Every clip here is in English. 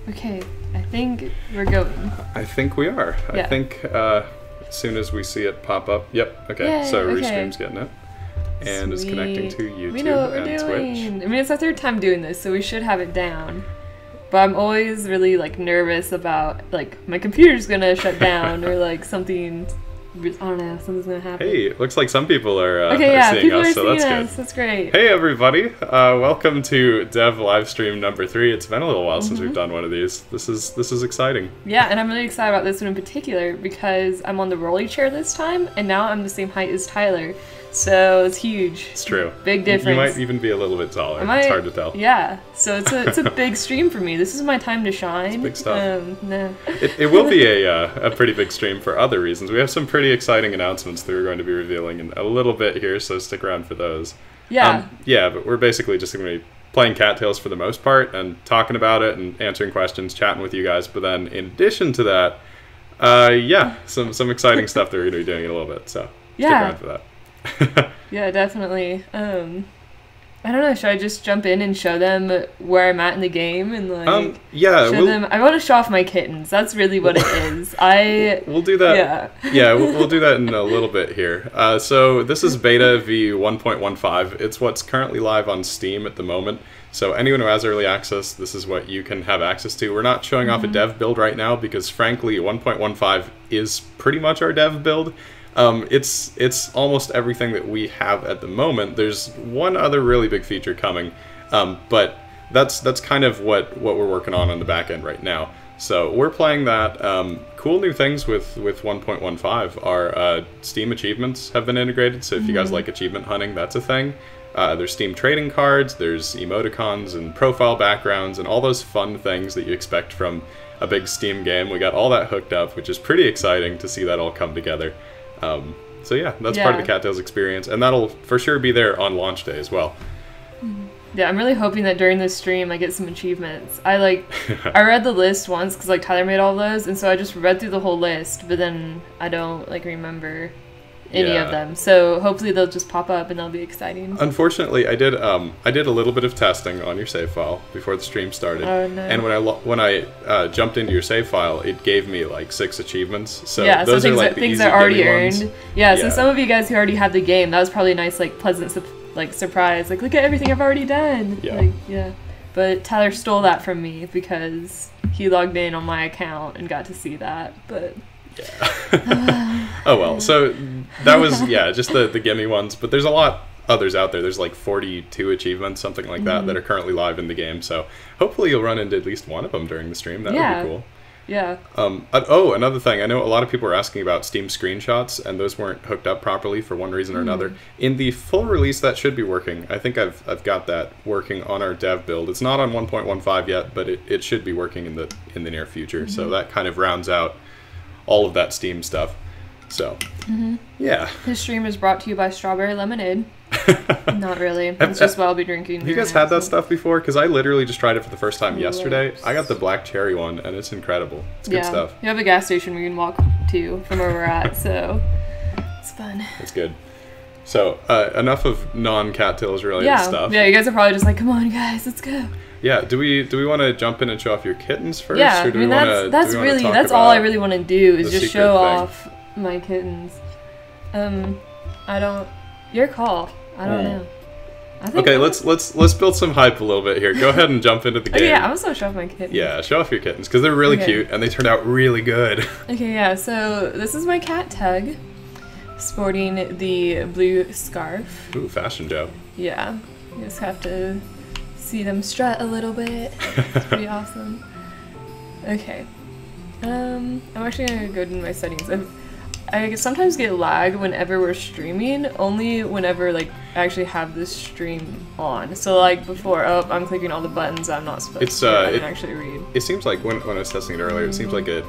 Okay, I think we're going. I think we are. Yeah. I think as soon as we see it pop up. Yep. Okay. Yay, So okay. Restream's getting it. And is connecting to YouTube We know what we're and doing. Twitch. I mean, it's our third time doing this, so we should have it down. But I'm always really like nervous about like my computer's gonna shut down or like something. I don't know, something's gonna happen. Hey, it looks like some people are, Okay, yeah, seeing people us, are so seeing that's us. good. That's great. Hey everybody, welcome to Dev Livestream number 3. It's been a little while since we've done one of these. This is exciting. Yeah, and I'm really excited about this one in particular because I'm on the rolly chair this time, and now I'm the same height as Tyler. So it's huge. It's true. Big difference. You might even be a little bit taller. It's hard to tell. Yeah, so it's a big stream for me. This is my time to shine. It's big stuff. No. It will be a pretty big stream for other reasons. We have some pretty exciting announcements that we're going to be revealing in a little bit here, so stick around for those. Yeah. Yeah, but we're basically just going to be playing Cattails for the most part and talking about it and answering questions, chatting with you guys. But then in addition to that, yeah, some exciting stuff that we're going to be doing in a little bit. So stick around for that. Yeah, definitely. I don't know, should I just jump in and show them where I'm at in the game and like yeah, show them? I want to show off my kittens. That's really what it is. We'll do that. Yeah. Yeah, we'll do that in a little bit here. So this is beta v 1.15. It's what's currently live on Steam at the moment. So anyone who has early access, this is what you can have access to. We're not showing off a dev build right now because frankly 1.15 is pretty much our dev build. It's almost everything that we have at the moment. There's one other really big feature coming, but that's kind of what we're working on the back end right now. So we're playing that. Cool new things with 1.15 are Steam achievements have been integrated. So if you guys like achievement hunting, that's a thing. There's Steam trading cards, there's emoticons and profile backgrounds and all those fun things that you expect from a big Steam game. We got all that hooked up, which is pretty exciting to see that all come together. So yeah, that's part of the Cattails experience, and that'll for sure be there on launch day as well. Yeah, I'm really hoping that during this stream I get some achievements. I read the list once because like Tyler made all those, and so I just read through the whole list, but then I don't like remember any of them. So hopefully they'll just pop up and they'll be exciting. Unfortunately, I did a little bit of testing on your save file before the stream started. Oh, no. And when I jumped into your save file, it gave me like 6 achievements. So yeah, those so are like the things easy are already gimme earned. ones. Yeah, so some of you guys who already have the game, that was probably a nice like pleasant surprise. Like look at everything I've already done. Yeah. But Tyler stole that from me because he logged in on my account and got to see that. But yeah. Oh well, so that was just the gimme ones, but there's a lot others out there. There's like 42 achievements, something like that are currently live in the game. So hopefully you'll run into at least one of them during the stream. That would be cool. Yeah. Oh, another thing. I know a lot of people are asking about Steam screenshots, and those weren't hooked up properly for one reason or another. In the full release, that should be working. I think I've got that working on our dev build. It's not on 1.15 yet, but it should be working in the near future. So that kind of rounds out all of that Steam stuff. So, yeah. This stream is brought to you by Strawberry Lemonade. Not really. It's just what I'll be drinking. Have you guys had that stuff before? Because I literally just tried it for the first time yesterday. I got the black cherry one, and it's incredible. It's good stuff. You have a gas station we can walk to from where we're at, so it's fun. It's good. So, enough of non-Cattails related stuff. Yeah, you guys are probably just like, come on, guys, let's go. Yeah, do we want to jump in and show off your kittens first? Yeah, or do we that's all I really want to do is just show off my kittens. Your call. I don't know. Okay, let's build some hype a little bit here. Go ahead and jump into the game. Yeah, I'm just gonna show off my kittens. Yeah, show off your kittens because they're really cute and they turned out really good. Okay, yeah. So this is my cat Tug, sporting the blue scarf. Ooh, fashion Joe. Yeah, you just have to see them strut a little bit. It's pretty awesome. Okay. I'm actually gonna go to my settings. I sometimes get lag whenever we're streaming, only whenever like I actually have this stream on. So like before, I'm clicking all the buttons I'm not supposed to. I can actually read. It seems like when I was testing it earlier, it seems like it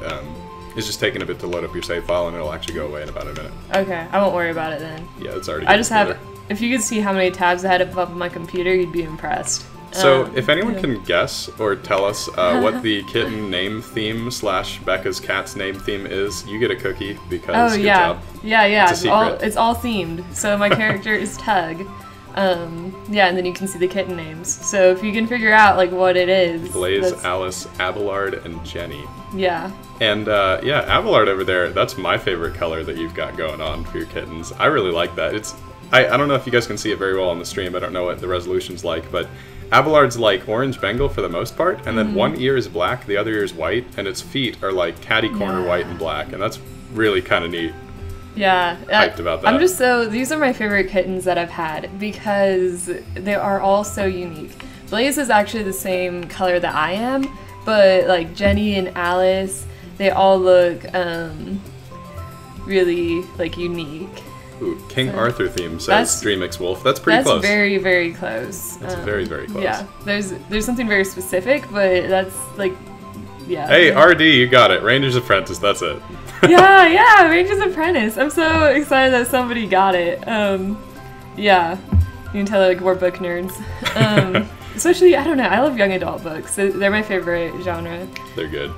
is just taking a bit to load up your save file, and it'll actually go away in about a minute. Okay, I won't worry about it then. Yeah, it's already. I just have. If you could see how many tabs I had above my computer, you'd be impressed. So, if anyone can guess or tell us what the kitten name theme / Becca's cat's name theme is, you get a cookie because good job. Yeah. It's a secret. It's all themed. So my character is Tug. Yeah, and then you can see the kitten names. So if you can figure out like what it is. Blaze, Alice, Abelard, and Jenny. Yeah. And yeah, Abelard over there, that's my favorite color that you've got going on for your kittens. I really like that. I don't know if you guys can see it very well on the stream. I don't know what the resolution's like, but Abelard's like orange Bengal for the most part, and then one ear is black, the other ear is white, and its feet are like catty corner white and black, and that's really kind of neat. Yeah, hyped about that. I'm just these are my favorite kittens that I've had because they are all so unique. Blaze is actually the same color that I am, but like Jenny and Alice, they all look really like unique. Ooh, King Arthur theme says Dreamix Wolf. That's pretty close. That's very, very close. That's very, very close. Yeah, there's something very specific, but that's like, yeah. Hey, RD, you got it. Ranger's Apprentice, that's it. yeah, Ranger's Apprentice. I'm so excited that somebody got it. Yeah, you can tell like we're book nerds. Especially, I don't know, I love young adult books. They're my favorite genre. They're good.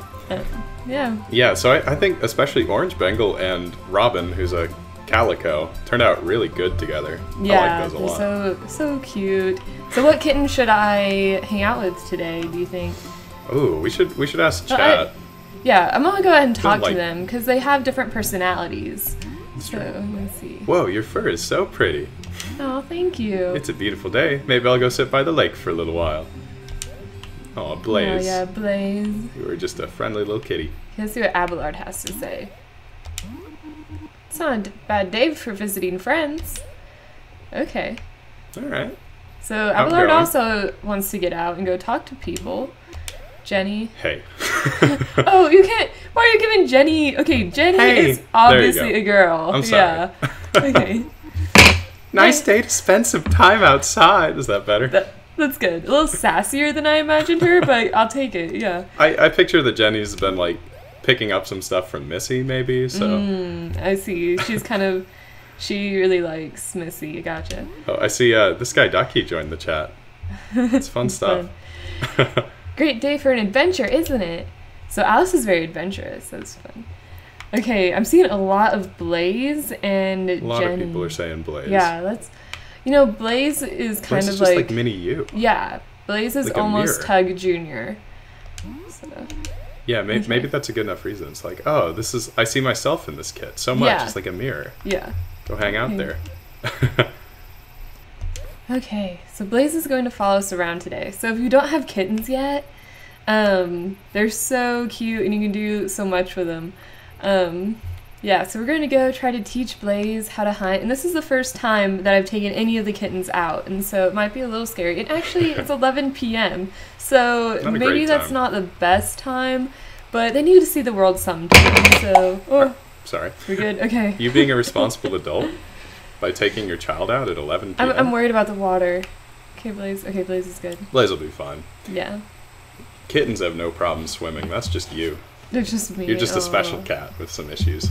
Yeah. Yeah, so I think especially Orange Bengal and Robin, who's a calico, turned out really good together. Yeah, I like those a lot. So cute. So what kitten should I hang out with today, do you think? Ooh, we should ask chat. Yeah, I'm gonna go ahead and talk to them because they have different personalities. So let's see. Whoa, your fur is so pretty. Oh, thank you. It's a beautiful day. Maybe I'll go sit by the lake for a little while. Oh, Blaze. Oh yeah, Blaze. You were just a friendly little kitty. Let's see what Abelard has to say. It's not a bad day for visiting friends. Okay. Alright. So Abelard also wants to get out and go talk to people. Jenny. Hey. Oh, you can't. Why are you giving Jenny? Okay, Jenny is obviously a girl. I'm sorry. Yeah. Okay. Nice day to spend some time outside. Is that better? That's good. A little sassier than I imagined her, but I'll take it. Yeah. I picture that Jenny's been like picking up some stuff from Missy, maybe. So. I see. She's kind of. She really likes Missy. Gotcha. Oh, I see. This guy Ducky joined the chat. It's fun stuff. Fun. Great day for an adventure, isn't it? So Alice is very adventurous. That's fun. Okay, I'm seeing a lot of Blaze and Jenny. A lot of people are saying Blaze. Yeah, that's... You know, Blaze is kind of just like mini you. Yeah, Blaze is like almost Tug Jr. So. Yeah, maybe that's a good enough reason. It's like, oh, this is... I see myself in this kit so much. It's like a mirror. Yeah. Go hang out there. Okay, so Blaze is going to follow us around today. So if you don't have kittens yet, they're so cute and you can do so much with them. Yeah, so we're going to go try to teach Blaze how to hunt. And this is the first time that I've taken any of the kittens out. And so it might be a little scary. And actually, it's 11 p.m. So maybe that's not the best time. But they need to see the world sometime. So, sorry. We're good? Okay. You being a responsible adult by taking your child out at 11 p.m.? I'm worried about the water. Okay, Blaze. Okay, Blaze is good. Blaze will be fine. Yeah. Kittens have no problem swimming. That's just you. They're just me. You're just a special cat with some issues.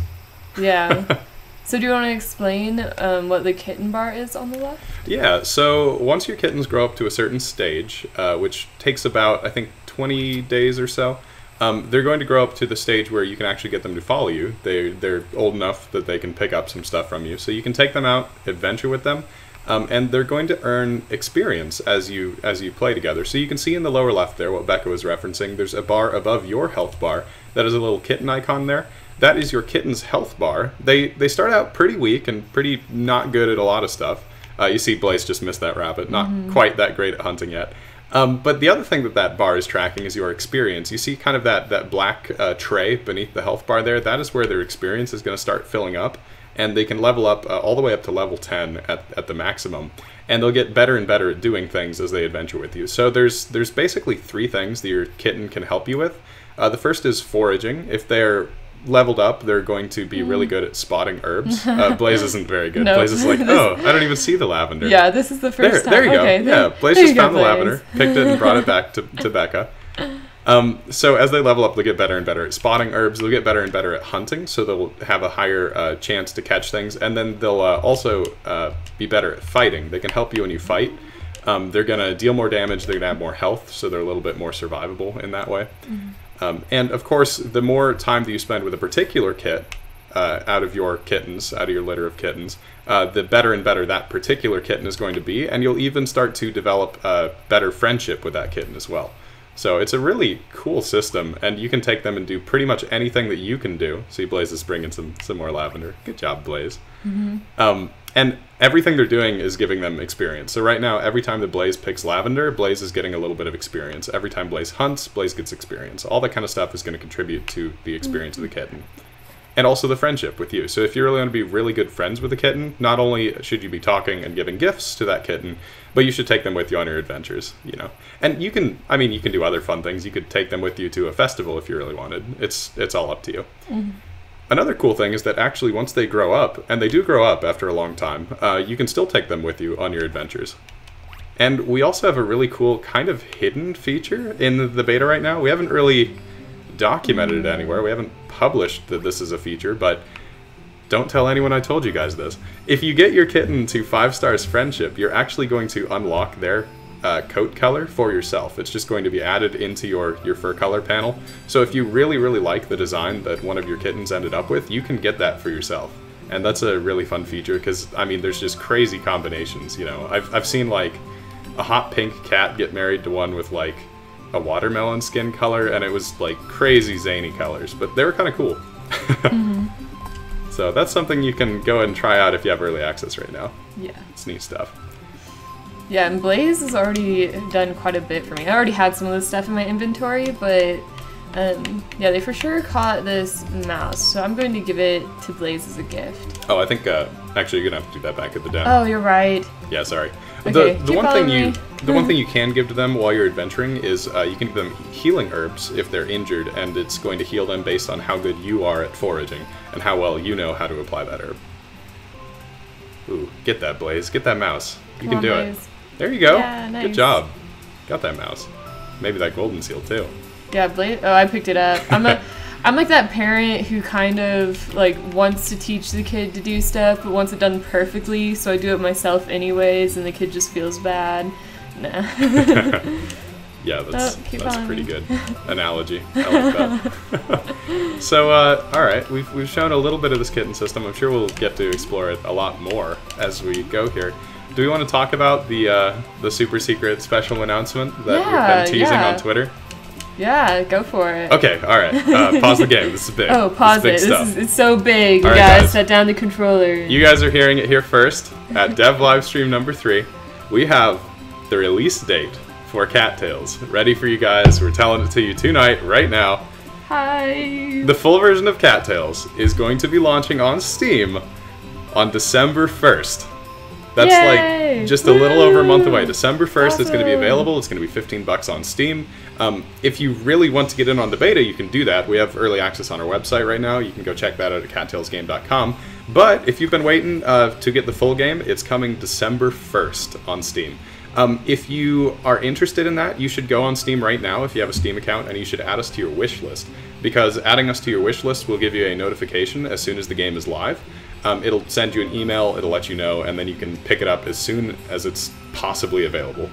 Yeah. So do you want to explain what the Kitten Bar is on the left? Yeah, so once your kittens grow up to a certain stage, which takes about, I think, 20 days or so, they're going to grow up to the stage where you can actually get them to follow you. They're old enough that they can pick up some stuff from you. So you can take them out, adventure with them, and they're going to earn experience as you play together. So you can see in the lower left there what Becca was referencing. There's a bar above your health bar that is a little kitten icon there. That is your kitten's health bar. They start out pretty weak and pretty not good at a lot of stuff. You see Blaze just missed that rabbit. Not quite that great at hunting yet. But the other thing that bar is tracking is your experience. You see kind of that black tray beneath the health bar there. That is where their experience is going to start filling up. And they can level up all the way up to level 10 at the maximum. And they'll get better and better at doing things as they adventure with you. So there's basically 3 things that your kitten can help you with. The first is foraging. If they're leveled up, they're going to be really good at spotting herbs. Blaze isn't very good. Blaze is like, oh, I don't even see the lavender. Yeah, this is the first time. There you go. Okay, yeah, Blaze just found the lavender, picked it, and brought it back to Becca. So as they level up, they'll get better and better at spotting herbs. They'll get better and better at hunting, so they'll have a higher chance to catch things. And then they'll also be better at fighting. They can help you when you fight. They're going to deal more damage. They're going to have more health, so they're a little bit more survivable in that way. And of course, the more time that you spend with a particular kit, out of your kittens, out of your litter of kittens, the better and better that particular kitten is going to be, and you'll even start to develop a better friendship with that kitten as well. So it's a really cool system, and you can take them and do pretty much anything that you can do. See, Blaze is bringing some more lavender. Good job, Blaze. And everything they're doing is giving them experience. So right now, every time that Blaze picks lavender, Blaze is getting a little bit of experience. Every time Blaze hunts, Blaze gets experience. All that kind of stuff is going to contribute to the experience of the kitten. And also the friendship with you. So if you really want to be really good friends with a kitten, not only should you be talking and giving gifts to that kitten, but you should take them with you on your adventures, you know. And you can, I mean, you can do other fun things. You could take them with you to a festival if you really wanted. It's all up to you. Another cool thing is that actually once they grow up, and they do grow up after a long time, you can still take them with you on your adventures. And we also have a really cool kind of hidden feature in the beta right now. We haven't really documented it anywhere. We haven't published that this is a feature, but don't tell anyone I told you guys this. If you get your kitten to 5 stars friendship, you're actually going to unlock their coat color for yourself. It's just going to be added into your fur color panel. So if you really, really like the design that one of your kittens ended up with, you can get that for yourself. And that's a really fun feature because, I mean, there's just crazy combinations, you know. I've seen, like, a hot pink cat get married to one with, like, a watermelon skin color, and it was, like, crazy zany colors. But they were kind of cool. So that's something you can go and try out if you have early access right now. Yeah. It's neat stuff. Yeah, and Blaze has already done quite a bit for me. I already had some of this stuff in my inventory, but yeah, they for sure caught this mouse, so I'm going to give it to Blaze as a gift. Oh, I think actually you're gonna have to do that back at the den. Oh, you're right. Yeah, sorry. Okay, the one thing you can give to them while you're adventuring is you can give them healing herbs if they're injured, and it's going to heal them based on how good you are at foraging and how well you know how to apply that herb. Ooh, get that, Blaze. Get that mouse. You can do it. There you go. Yeah, nice. Good job. Got that mouse. Maybe that golden seal too. Yeah, Blaze. Oh, I picked it up. I'm like that parent who kind of like wants to teach the kid to do stuff, but wants it done perfectly, so I do it myself anyways, and the kid just feels bad. Nah. Yeah, that's a pretty good analogy. I like that. So, all right, we've shown a little bit of this kitten system. I'm sure we'll get to explore it a lot more as we go here. Do we want to talk about the super secret special announcement that we've been teasing on Twitter? Yeah, go for it. Okay, all right. Pause the game. This is big. Oh, pause it. It's so big. You guys, set down the controller. You guys are hearing it here first at Dev Livestream number 3. We have the release date for Cattails ready for you guys. We're telling it to you tonight, right now. Hi. The full version of Cattails is going to be launching on Steam on December 1st. That's like just a little over a month away. December 1st, it's going to be available. It's going to be $15 on Steam. If you really want to get in on the beta, you can do that. We have early access on our website right now. You can go check that out at cattailsgame.com. But if you've been waiting to get the full game, it's coming December 1st on Steam. If you are interested in that, you should go on Steam right now if you have a Steam account, and you should add us to your wish list. Because adding us to your wish list will give you a notification as soon as the game is live. It'll send you an email, it'll let you know, and then you can pick it up as soon as it's possibly available.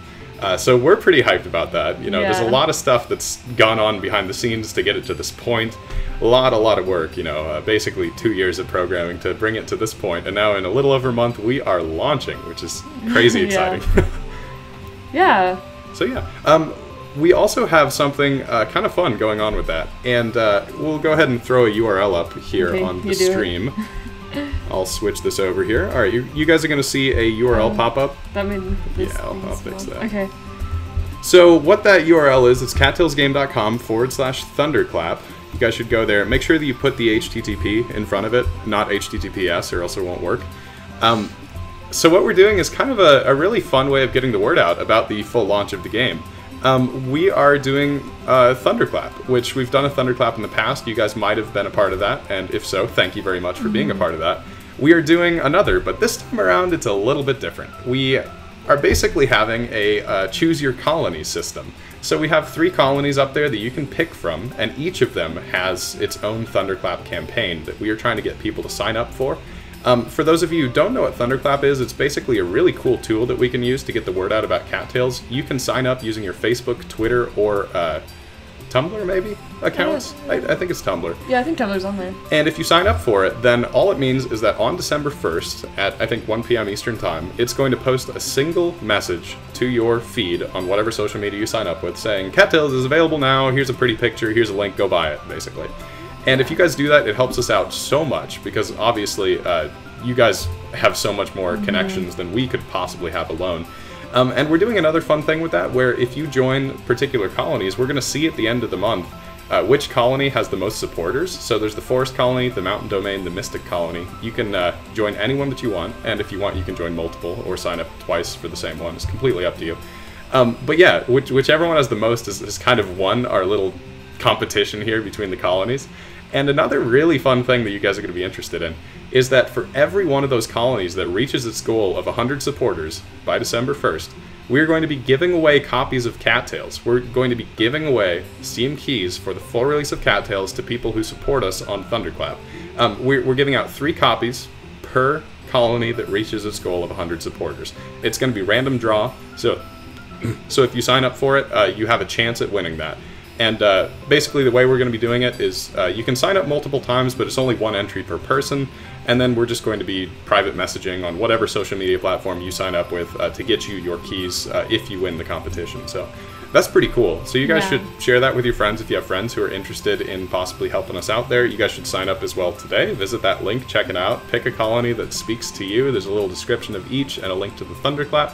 So we're pretty hyped about that. You know, there's a lot of stuff that's gone on behind the scenes to get it to this point. A lot of work, you know, basically 2 years of programming to bring it to this point. And now in a little over a month, we are launching, which is crazy exciting. Yeah. So yeah. We also have something kind of fun going on with that. And we'll go ahead and throw a URL up here on the stream. I'll switch this over here. All right, you guys are going to see a URL pop up. Yeah, I'll fix that. Okay. So what that URL is, it's cattailsgame.com/thunderclap. You guys should go there. Make sure that you put the HTTP in front of it, not HTTPS, or else it won't work. So what we're doing is kind of a really fun way of getting the word out about the full launch of the game. We are doing Thunderclap, which we've done a Thunderclap in the past. You guys might have been a part of that, and if so, thank you very much for being a part of that. We are doing another, but this time around it's a little bit different. We are basically having a choose your colony system. So we have 3 colonies up there that you can pick from, and each of them has its own Thunderclap campaign that we are trying to get people to sign up for. For those of you who don't know what Thunderclap is, it's basically a really cool tool that we can use to get the word out about Cattails. You can sign up using your Facebook, Twitter, or Tumblr maybe accounts. I think it's Tumblr. Yeah, I think Tumblr's on there. And if you sign up for it, then all it means is that on December 1st at I think 1 p.m. Eastern Time, it's going to post a single message to your feed on whatever social media you sign up with saying, Cattails is available now, here's a pretty picture, here's a link, go buy it, basically. And if you guys do that, it helps us out so much, because obviously you guys have so much more connections than we could possibly have alone. And we're doing another fun thing with that, where if you join particular colonies, we're going to see at the end of the month which colony has the most supporters. So there's the Forest Colony, the Mountain Domain, the Mystic Colony. You can join any one that you want, and if you want, you can join multiple, or sign up twice for the same one. It's completely up to you. But yeah, whichever one has the most is kind of won our little competition here between the colonies. And another really fun thing that you guys are going to be interested in is that for every one of those colonies that reaches its goal of 100 supporters by December 1st, we're going to be giving away copies of Cattails. We're going to be giving away Steam keys for the full release of Cattails to people who support us on Thunderclap. We're giving out 3 copies per colony that reaches its goal of 100 supporters. It's going to be random draw, so if you sign up for it, you have a chance at winning that. And basically the way we're going to be doing it is you can sign up multiple times, but it's only 1 entry per person, and then we're just going to be private messaging on whatever social media platform you sign up with to get you your keys if you win the competition. So that's pretty cool. So you guys should share that with your friends if you have friends who are interested in possibly helping us out there. You guys should sign up as well today. Visit that link, check it out, pick a colony that speaks to you. There's a little description of each and a link to the Thunderclap.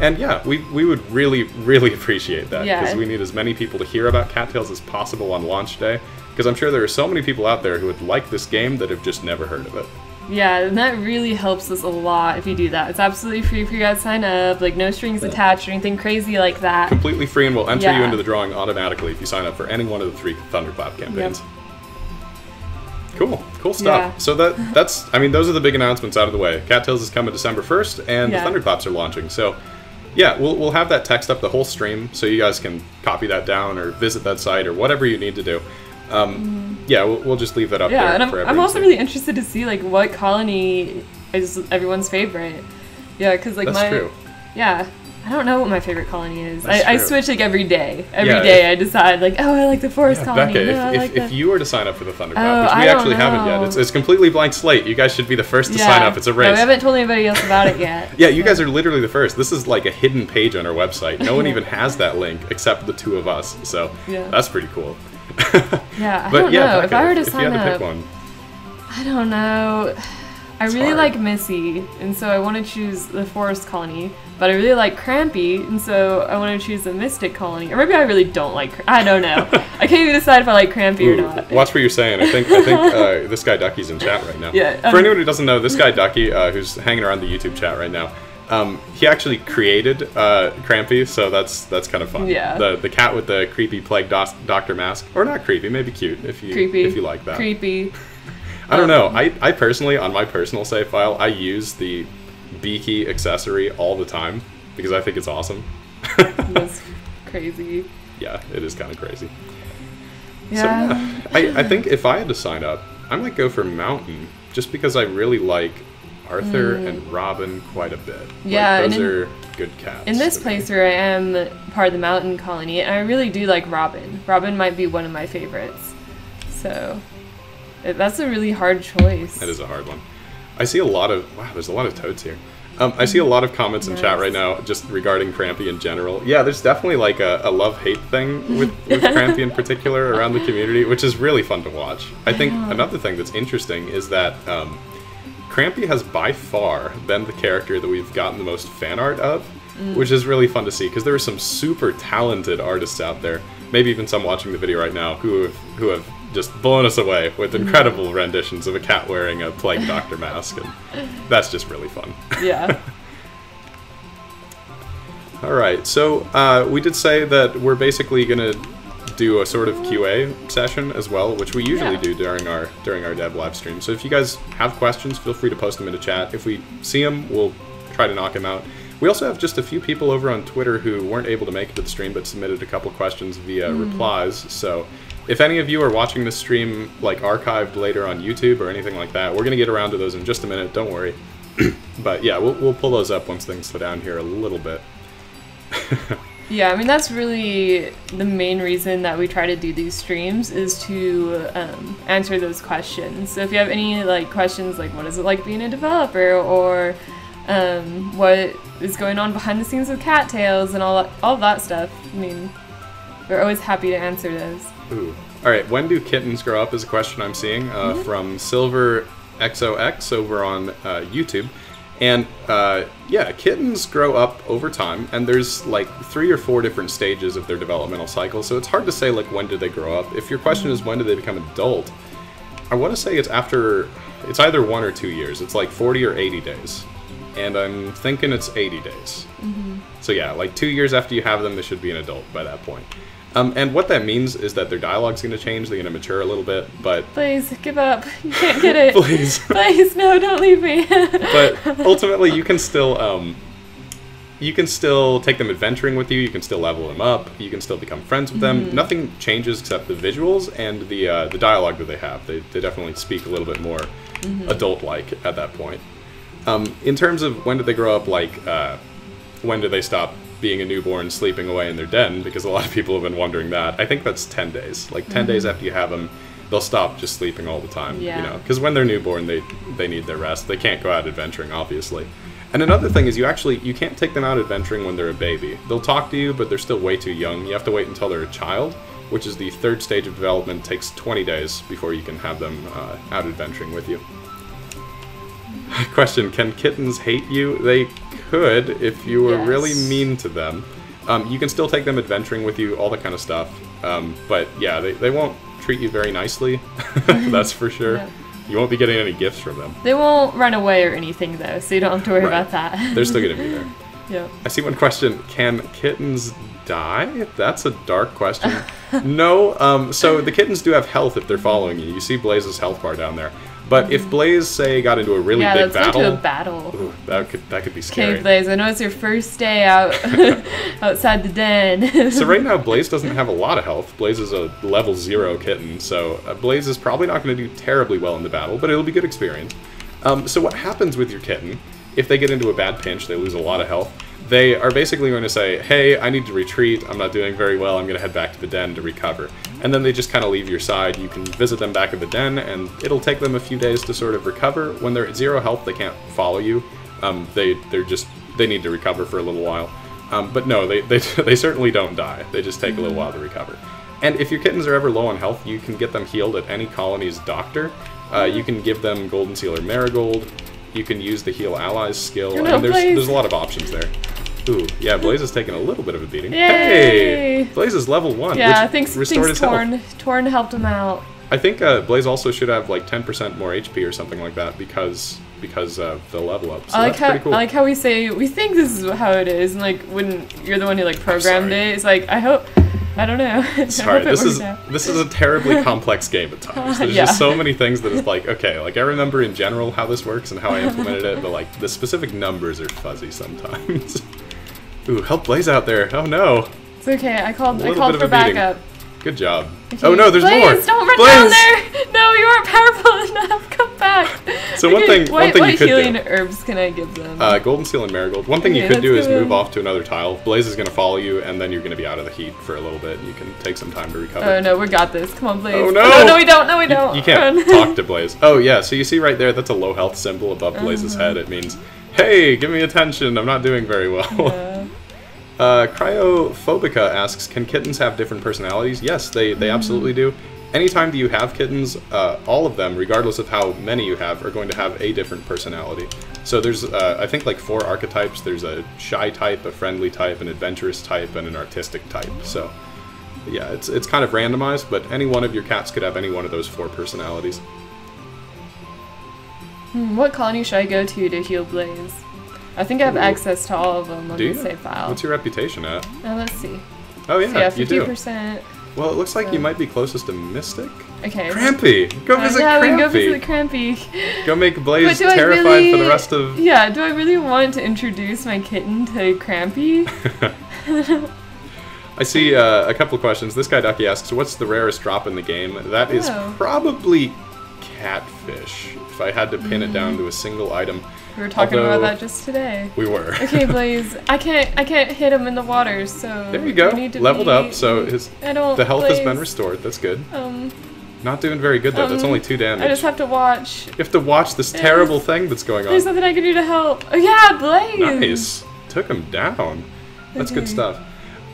And yeah, we would really, really appreciate that, because we need as many people to hear about Cattails as possible on launch day, because I'm sure there are so many people out there who would like this game that have just never heard of it. Yeah, and that really helps us a lot if you do that. It's absolutely free for you guys to sign up, like no strings attached or anything crazy like that. Completely free, and we'll enter you into the drawing automatically if you sign up for any one of the 3 Thunderclap campaigns. Cool stuff. Yeah. So that's, I mean, those are the big announcements out of the way. Cattails is coming December 1st, and the Thunderclaps are launching. So yeah, we'll have that text up the whole stream, so you guys can copy that down or visit that site or whatever you need to do. Yeah, we'll just leave that up there and for everyone. I'm also really interested to see like what colony is everyone's favorite. Yeah, because like That's true. Yeah, I don't know what my favorite colony is. I switch like every day. Every day I decide like, oh, I like the Forest Colony. Becca, if you were to sign up for the Thunderclap, which we actually haven't yet, it's completely blank slate. You guys should be the first to sign up. It's a race. No, we haven't told anybody else about it yet. Yeah, you guys are literally the first. This is like a hidden page on our website. No one even has that link except the 2 of us. So that's pretty cool. Yeah, I don't know. Becca, if I were to sign to up, pick one. I don't know. I really like Missy, and so I want to choose the Forest Colony, but I really like Crampy, and so I want to choose the Mystic Colony. Or maybe I really don't like, I don't know. I can't even decide if I like Crampy or not. Watch what you're saying. I think this guy Ducky's in chat right now. Yeah. For anyone who doesn't know, this guy Ducky, who's hanging around the YouTube chat right now, he actually created Crampy, so that's kind of fun. Yeah. The cat with the creepy plague doctor mask, or not creepy, maybe cute if you like that. Creepy. I don't know. I personally, on my personal save file, I use the Beaky accessory all the time because I think it's awesome. That's crazy. Yeah, it is kind of crazy. Yeah. So I think if I had to sign up, I might go for Mountain, just because I really like Arthur and Robin quite a bit. Yeah, like, those are good cats. In this place where I am part of the Mountain Colony, and I really do like Robin. Robin might be one of my favorites. So that's a really hard choice. That is a hard one. I see a lot of... Wow, there's a lot of toads here. I see a lot of comments in chat right now just regarding Crampy in general. Yeah, there's definitely like a love-hate thing with Crampy in particular around the community, which is really fun to watch. I think another thing that's interesting is that Crampy has by far been the character that we've gotten the most fan art of, which is really fun to see, because there are some super talented artists out there, maybe even some watching the video right now, who have just blown us away with incredible renditions of a cat wearing a plague doctor mask, and that's just really fun. Yeah. Alright, so we did say that we're basically going to do a sort of QA session as well, which we usually do during our dev live stream. So if you guys have questions, feel free to post them into chat. If we see them, we'll try to knock them out. We also have just a few people over on Twitter who weren't able to make it to the stream but submitted a couple questions via replies. So if any of you are watching this stream like archived later on YouTube or anything like that, we're going to get around to those in just a minute, don't worry. But yeah, we'll pull those up once things slow down here a little bit. Yeah, I mean, that's really the main reason that we try to do these streams, is to answer those questions. So if you have any like questions like what is it like being a developer, or what is going on behind the scenes with Cattails and all that stuff, I mean, we're always happy to answer those. Ooh. All right, when do kittens grow up is a question I'm seeing from Silver XOX over on YouTube. And yeah, kittens grow up over time, and there's like 3 or 4 different stages of their developmental cycle, so it's hard to say like when do they grow up. If your question is when do they become adult, I want to say it's either 1 or 2 years. It's like 40 or 80 days, and I'm thinking it's 80 days. So yeah, like 2 years after you have them, they should be an adult by that point. And what that means is that their dialogue's going to change, they're going to mature a little bit, but... Please, give up. You can't get it. Please. Please, no, don't leave me. But ultimately, you can still take them adventuring with you, you can still level them up, you can still become friends with them. Nothing changes except the visuals and the dialogue that they have. They definitely speak a little bit more adult-like at that point. In terms of when do they grow up, like, when do they stop being a newborn sleeping away in their den, because a lot of people have been wondering that. I think that's 10 days. Like 10 days after you have them, they'll stop just sleeping all the time. Yeah. You know, because when they're newborn, they need their rest. They can't go out adventuring, obviously. And another thing is you can't take them out adventuring when they're a baby. They'll talk to you, but they're still way too young. You have to wait until they're a child, which is the 3rd stage of development. It takes 20 days before you can have them out adventuring with you. Question, can kittens hate you? They could if you were really mean to them. You can still take them adventuring with you, all that kind of stuff. But yeah, they won't treat you very nicely. That's for sure. Yeah. You won't be getting any gifts from them. They won't run away or anything though, so you don't have to worry about that. They're still going to be there. Yeah. I see one question. Can kittens die? That's a dark question. No. So the kittens do have health if they're following you. You see Blaze's health bar down there. But if Blaze, say, got into a really big battle... Yeah, let's go to a battle. Ooh, that could be scary. Okay, Blaze, I know it's your first day out outside the den. So right now, Blaze doesn't have a lot of health. Blaze is a level 0 kitten, so Blaze is probably not going to do terribly well in the battle, but it'll be good experience. So what happens with your kitten, if they get into a bad pinch, they lose a lot of health, they are basically going to say, hey, I need to retreat, I'm not doing very well, I'm going to head back to the den to recover. And then they just kind of leave your side. You can visit them back at the den, and it'll take them a few days to sort of recover. When they're at 0 health, they can't follow you. They need to recover for a little while. But no, they certainly don't die. They just take a little while to recover. And if your kittens are ever low on health, you can get them healed at any colony's doctor. You can give them Golden Seal or Marigold. You can use the Heal Allies skill. I mean, there's a lot of options there. Ooh, yeah, Blaze is taking a little bit of a beating. Yay! Hey! Blaze is level 1, yeah, which restored his health. Torn helped him out. I think Blaze also should have like 10% more HP or something like that because of the level up. So that's pretty cool. I like how we say, we think this is how it is, and like when you're the one who like programmed it, it's like, I don't know. Sorry, this is a terribly complex game at times. There's just so many things that it's like, okay, like I remember in general how this works and how I implemented it, but like the specific numbers are fuzzy sometimes. Ooh, help Blaze out there. Oh no. It's okay, I called for backup. Good job. Okay. Oh no, there's more! Blaze, don't run down there! No, you aren't powerful enough. Come back. So one thing you could do. What healing herbs can I give them? Golden Seal and Marigold. One thing you could do is move off to another tile. Blaze is going to follow you, and then you're going to be out of the heat for a little bit. You can take some time to recover. Oh no, we got this. Come on, Blaze. Oh no! Oh, no, we don't. No, we don't. You can't talk to Blaze. Oh yeah, so you see right there, that's a low health symbol above Blaze's head. It means, hey, give me attention. I'm not doing very well. Yeah. Cryophobica asks, can kittens have different personalities? Yes, they absolutely do. Anytime that you have kittens, all of them, regardless of how many you have, are going to have a different personality. So there's, I think, like 4 archetypes. There's a shy type, a friendly type, an adventurous type, and an artistic type. So, yeah, it's kind of randomized, but any one of your cats could have any one of those 4 personalities. What colony should I go to heal Blaze? I think I have access to all of them on the save file. What's your reputation at? Let's see. Oh yeah, so yeah, 50%. You do. Well, it looks like you might be closest to Mystic. Okay. Crampy! Go visit Crampy! We can go visit Crampy. Go make Blaze terrified for the rest of... Yeah, do I really want to introduce my kitten to Crampy? I see a couple of questions. This guy, Ducky, asks, what's the rarest drop in the game? That is probably catfish, if I had to pin it down to a single item. We were talking Although, about that just today. We were. Okay, Blaze. I can't hit him in the water, so There you go. need to Leveled up, so the health has been Blaze. restored. That's good. Not doing very good though. That's only 2 damage. I just have to watch. You have to watch this terrible thing that's going on. There's nothing I can do to help. Oh yeah, Blaze. Nice. Took him down. That's good stuff.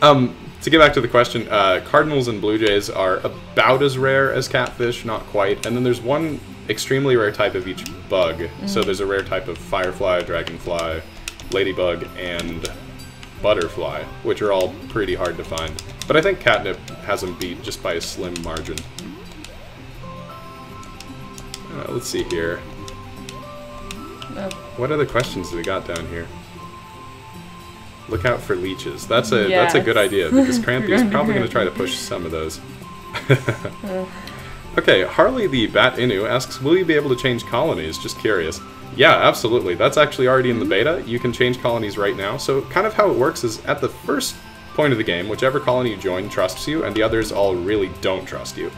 To get back to the question, cardinals and blue jays are about as rare as catfish, not quite. And then there's one extremely rare type of each bug. So there's a rare type of firefly, dragonfly, ladybug, and butterfly, which are all pretty hard to find. But I think catnip has them beat just by a slim margin. Let's see here. What other questions do we got down here? Look out for leeches. That's a good idea, because Crampy is probably going to try to push some of those. Okay, Harley the Bat Inu asks, will you be able to change colonies? Just curious. Yeah, absolutely. That's actually already in the beta. You can change colonies right now. So kind of how it works is at the first point of the game, whichever colony you join trusts you, and the others all really don't trust you.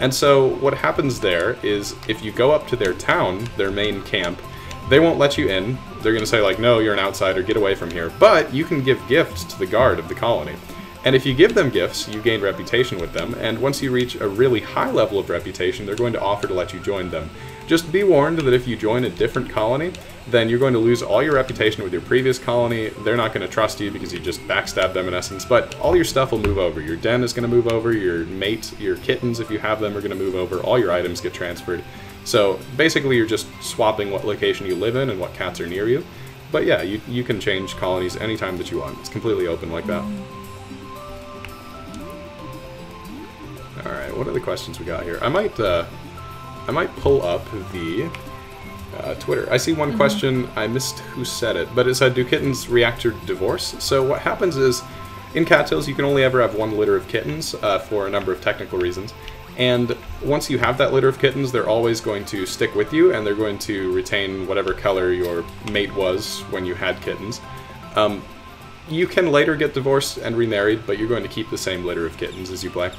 And so what happens there is if you go up to their town, their main camp, they won't let you in. They're going to say like, no, you're an outsider, get away from here. But you can give gifts to the guard of the colony. And if you give them gifts, you gain reputation with them, and once you reach a really high level of reputation, they're going to offer to let you join them. Just be warned that if you join a different colony, then you're going to lose all your reputation with your previous colony. They're not going to trust you because you just backstabbed them in essence, but all your stuff will move over. Your den is going to move over, your mate, your kittens, if you have them, are going to move over, all your items get transferred. So basically you're just swapping what location you live in and what cats are near you. But yeah, you can change colonies anytime that you want. It's completely open like that. Alright, what are the questions we got here? I might pull up the Twitter. I see one question, I missed who said it, but it said, do kittens react to divorce? So what happens is, in Cattails you can only ever have one litter of kittens for a number of technical reasons. And once you have that litter of kittens, they're always going to stick with you, and they're going to retain whatever color your mate was when you had kittens. You can later get divorced and remarried, but you're going to keep the same litter of kittens as you play.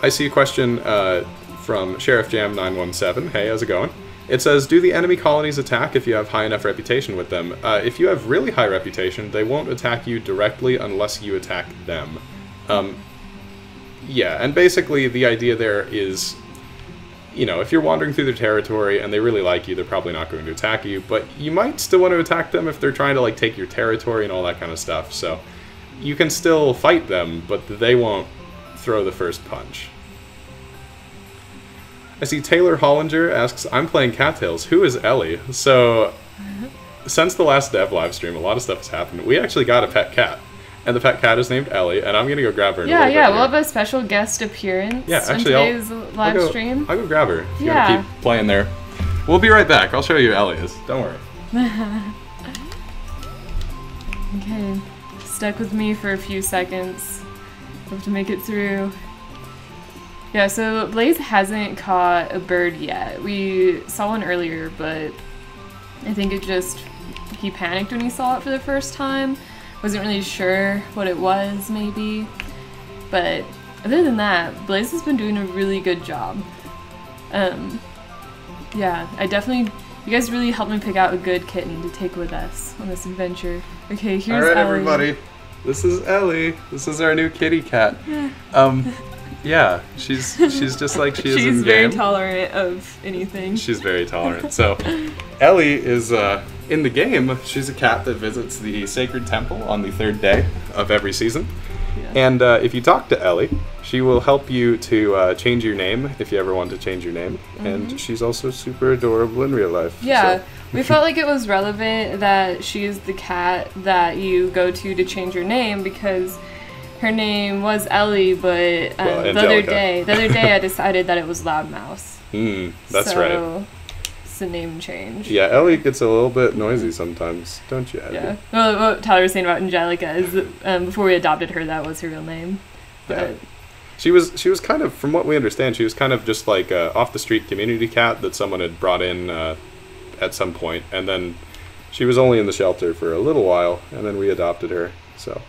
I see a question from Sheriff Jam 917. Hey, how's it going? It says, do the enemy colonies attack if you have high enough reputation with them? If you have really high reputation, they won't attack you directly unless you attack them. Yeah, and basically the idea there is, you know, if you're wandering through their territory and they really like you, they're probably not going to attack you, but you might still want to attack them if they're trying to, like, take your territory and all that kind of stuff. So you can still fight them, but they won't throw the first punch. I see Taylor Hollinger asks, I'm playing Cattails. Who is Ellie? So, since the last dev live stream, a lot of stuff has happened. We actually got a pet cat, and the pet cat is named Ellie, and I'm going to go grab her in a little bit we'll here. have a special guest appearance on today's live stream. I'll go grab her if you want to keep playing there. We'll be right back. I'll show you who Ellie is. Don't worry. Okay, stuck with me for a few seconds. Have to make it through. Yeah, so Blaze hasn't caught a bird yet. We saw one earlier, but I think he panicked when he saw it for the first time. Wasn't really sure what it was, maybe. But other than that, Blaze has been doing a really good job. Yeah, you guys really helped me pick out a good kitten to take with us on this adventure. Okay, here's Ellie. Alright, everybody. This is Ellie. This is our new kitty cat. Yeah, she's just like she is in game. She's very tolerant of anything. She's very tolerant. So, Ellie is in the game. She's a cat that visits the sacred temple on the 3rd day of every season. Yeah. And if you talk to Ellie, she will help you to change your name if you ever want to change your name. And she's also super adorable in real life. Yeah, so. We felt like it was relevant that she is the cat that you go to change your name, because her name was Ellie, but the other day I decided that it was Loudmouse. That's so, right. It's a name change. Yeah, Ellie gets a little bit noisy sometimes, don't you, Ellie? Yeah. Well, what Tyler was saying about Angelica is that before we adopted her, that was her real name. But yeah. She was kind of, from what we understand, she was kind of just like a off-the-street community cat that someone had brought in at some point, and then she was only in the shelter for a little while, and then we adopted her, so...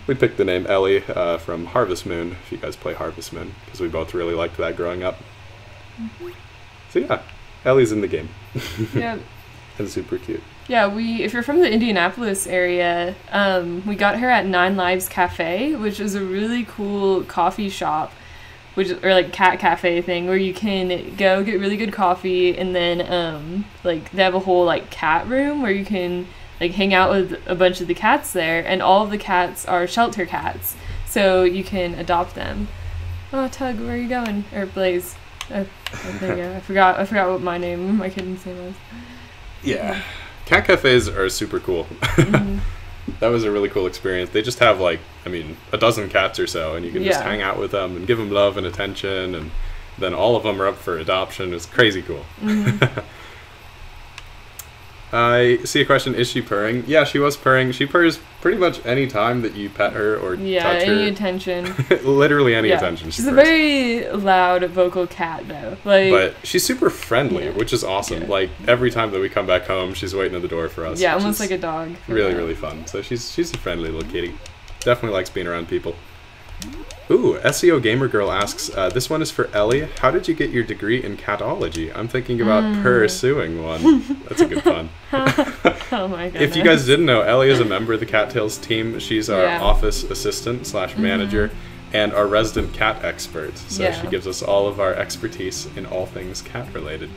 We picked the name Ellie from Harvest Moon, if you guys play Harvest Moon, because we both really liked that growing up. So yeah, Ellie's in the game. Yep. And super cute. Yeah, if you're from the Indianapolis area, we got her at 9 Lives Cafe, which is a really cool coffee shop, or like cat cafe thing, where you can go get really good coffee, and then like they have a whole like cat room where you can like hang out with a bunch of the cats there, and all of the cats are shelter cats, so you can adopt them. Oh, Tug, where are you going? Or Blaze? Oh, there you go. I forgot what my kitten's name was. Yeah. Cat cafes are super cool. Mm-hmm. That was a really cool experience. They just have like, a dozen cats or so, and you can just hang out with them and give them love and attention, and then all of them are up for adoption. It's crazy cool. Mm-hmm. I see a question, is she purring? Yeah, she was purring. She purrs pretty much any time that you pet her or touch her. Any attention. Literally any attention. She's a very loud, vocal cat, though. But she's super friendly, which is awesome. Yeah. Like, every time that we come back home, she's waiting at the door for us. Yeah, almost like a dog. Really, really fun. So she's a friendly little kitty. Definitely likes being around people. Ooh, SEO Gamer Girl asks, this one is for Ellie. How did you get your degree in catology? I'm thinking about pursuing one. That's a good pun. Oh my goodness. If you guys didn't know, Ellie is a member of the Cattails team. She's our office assistant / manager and our resident cat expert. So she gives us all of our expertise in all things cat related.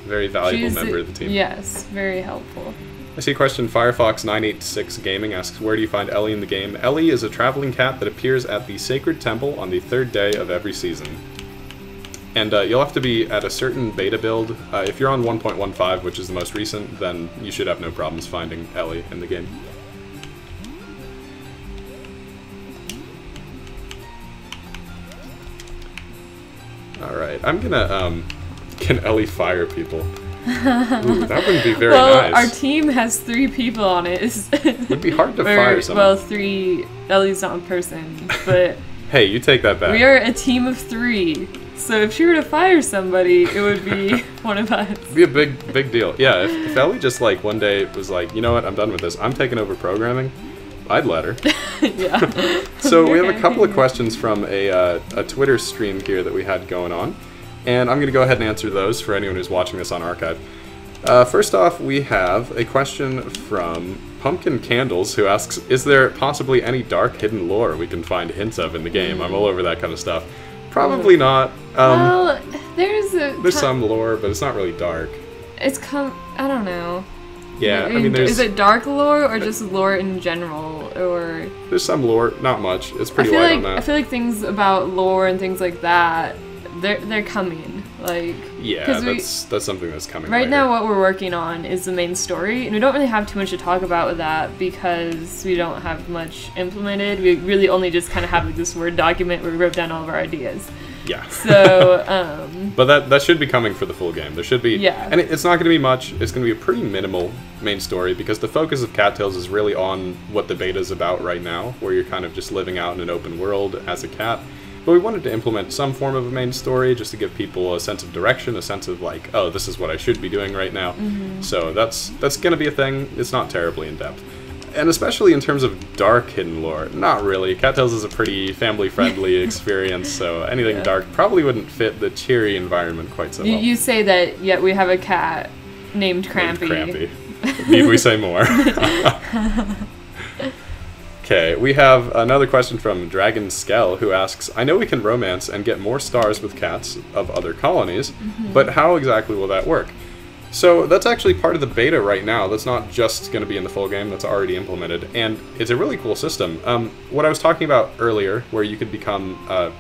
Very valuable member of the team. Yes, very helpful. I see a question. Firefox986 Gaming asks, where do you find Ellie in the game? Ellie is a traveling cat that appears at the Sacred Temple on the 3rd day of every season. And you'll have to be at a certain beta build. If you're on 1.15, which is the most recent, then you should have no problems finding Ellie in the game. Alright, I'm gonna, can Ellie fire people? Ooh, that wouldn't be very nice. Well, our team has 3 people on it. It would be hard to fire someone. Well, 3. Ellie's not a person, but... Hey, you take that back. We are a team of 3. So if she were to fire somebody, it would be one of us. It'd be a big deal. Yeah, if Ellie just like one day was like, you know what, I'm done with this. I'm taking over programming. I'd let her. Yeah. So we have a couple of questions from a Twitter stream here that we had going on. And I'm going to go ahead and answer those for anyone who's watching this on archive. First off, we have a question from Pumpkin Candles, who asks, is there possibly any dark hidden lore we can find hints of in the game? I'm all over that kind of stuff. Probably not. Well, there's some lore, but it's not really dark. I don't know. Yeah, I mean, there's... Is it dark lore or just lore in general, or... There's some lore, not much. It's pretty light on that. I feel like things about lore and things like that, they're coming. Like, yeah, that's something that's coming right later. Now what we're working on is the main story, and we don't really have too much to talk about with that because we don't have much implemented. We really only just kind of have like this Word document where we wrote down all of our ideas. Yeah. So, but that should be coming for the full game. There should be, yeah. And it's not going to be much. It's going to be a pretty minimal main story because the focus of Cattails is really on what the beta is about right now, where you're kind of just living out in an open world as a cat. But we wanted to implement some form of a main story just to give people a sense of direction, a sense of like, oh, this is what I should be doing right now. So that's going to be a thing. It's not terribly in-depth. And especially in terms of dark hidden lore, not really. Cattails is a pretty family-friendly experience, so anything dark probably wouldn't fit the cheery environment quite so well. You say that, yet we have a cat named Crampy. Need we say more? Okay, we have another question from Dragon Skell, who asks, I know we can romance and get more stars with cats of other colonies, but how exactly will that work? So that's actually part of the beta right now. That's not just going to be in the full game, that's already implemented, and it's a really cool system. What I was talking about earlier, where you could become,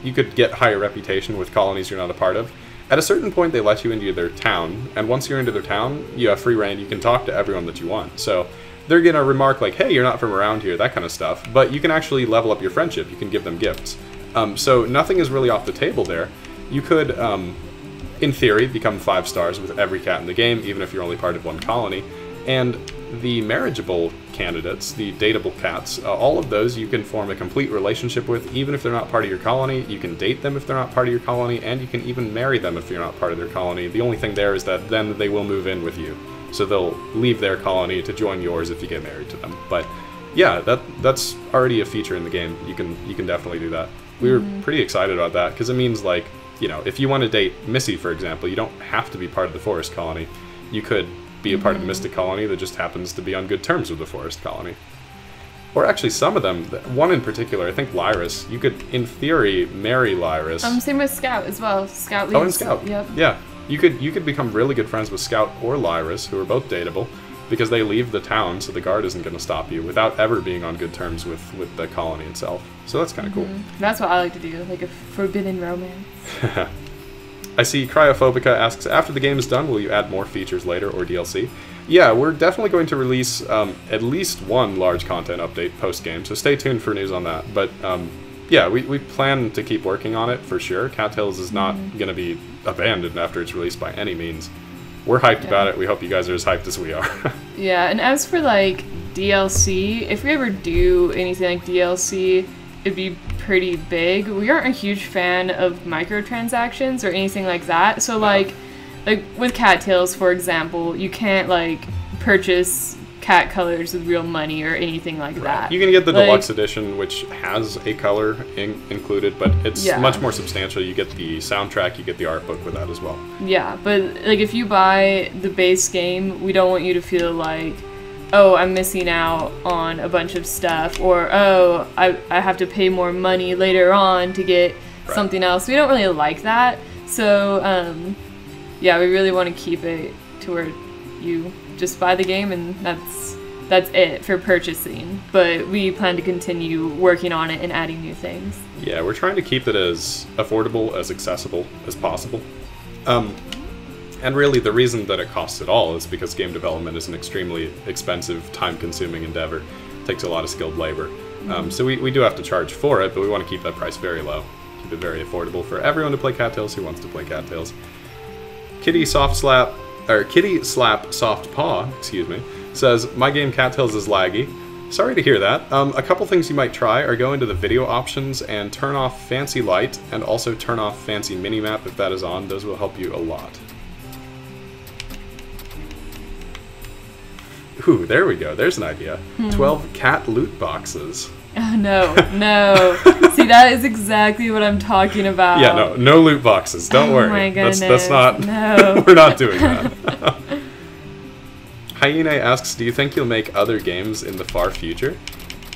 you could get higher reputation with colonies you're not a part of, at a certain point they let you into their town, and once you're into their town, you have free reign, you can talk to everyone that you want. So they're going to remark like, hey, you're not from around here, that kind of stuff, but you can actually level up your friendship, you can give them gifts. So nothing is really off the table there. You could, in theory, become 5 stars with every cat in the game, even if you're only part of one colony, and the marriageable candidates, the dateable cats, all of those you can form a complete relationship with, even if they're not part of your colony. You can date them if they're not part of your colony, and you can even marry them if you're not part of their colony. The only thing there is that then they will move in with you. So they'll leave their colony to join yours if you get married to them. But yeah, that's already a feature in the game. You can definitely do that. We were pretty excited about that because it means like you know, if you want to date Missy, for example, you don't have to be part of the forest colony. You could be a part of the mystic colony that just happens to be on good terms with the forest colony. Or actually, some of them, one in particular, I think Rarest, you could, in theory, marry Rarest. Same with Scout as well. Scout leaves. Oh, and Scout. Yep. Yeah. You could become really good friends with Scout or Rarest, who are both dateable, because they leave the town, so the guard isn't going to stop you without ever being on good terms with the colony itself. So that's kind of cool. That's what I like to do, like a forbidden romance. I see Cryophobica asks, after the game is done, will you add more features later or DLC? Yeah, we're definitely going to release at least one large content update post-game, so stay tuned for news on that. But yeah, we plan to keep working on it for sure. Cattails is not going to be abandoned after it's released by any means. We're hyped about it. We hope you guys are as hyped as we are. Yeah, and as for like DLC, if we ever do anything like DLC, it'd be pretty big. We aren't a huge fan of microtransactions or anything like that. So like with Cattails, for example, you can't like purchase cat colors with real money or anything like that. You can get the Deluxe edition, which has a color included, but it's much more substantial. You get the soundtrack, you get the art book with that as well. Yeah, but like if you buy the base game, we don't want you to feel like, oh, I'm missing out on a bunch of stuff, or oh, I have to pay more money later on to get something else. We don't really like that. So yeah, we really want to keep it to where you just buy the game and that's it for purchasing. But we plan to continue working on it and adding new things. Yeah, we're trying to keep it as affordable, as accessible as possible. And really the reason that it costs it all is because game development is an extremely expensive, time-consuming endeavor. It takes a lot of skilled labor. So we do have to charge for it, but we want to keep that price very low. Keep it very affordable for everyone to play Cattails who wants to play Cattails. Kitty Slap Soft Paw, excuse me, says, my game Cattails is laggy. Sorry to hear that. A couple things you might try are go into the video options and turn off fancy light, and also turn off fancy minimap if that is on. Those will help you a lot. Ooh, there we go. There's an idea. 12 cat loot boxes. Oh, no, no. See, that is exactly what I'm talking about. Yeah, no loot boxes. Don't worry. Oh my goodness. That's not. No. We're not doing that. Hyena asks, do you think you'll make other games in the far future?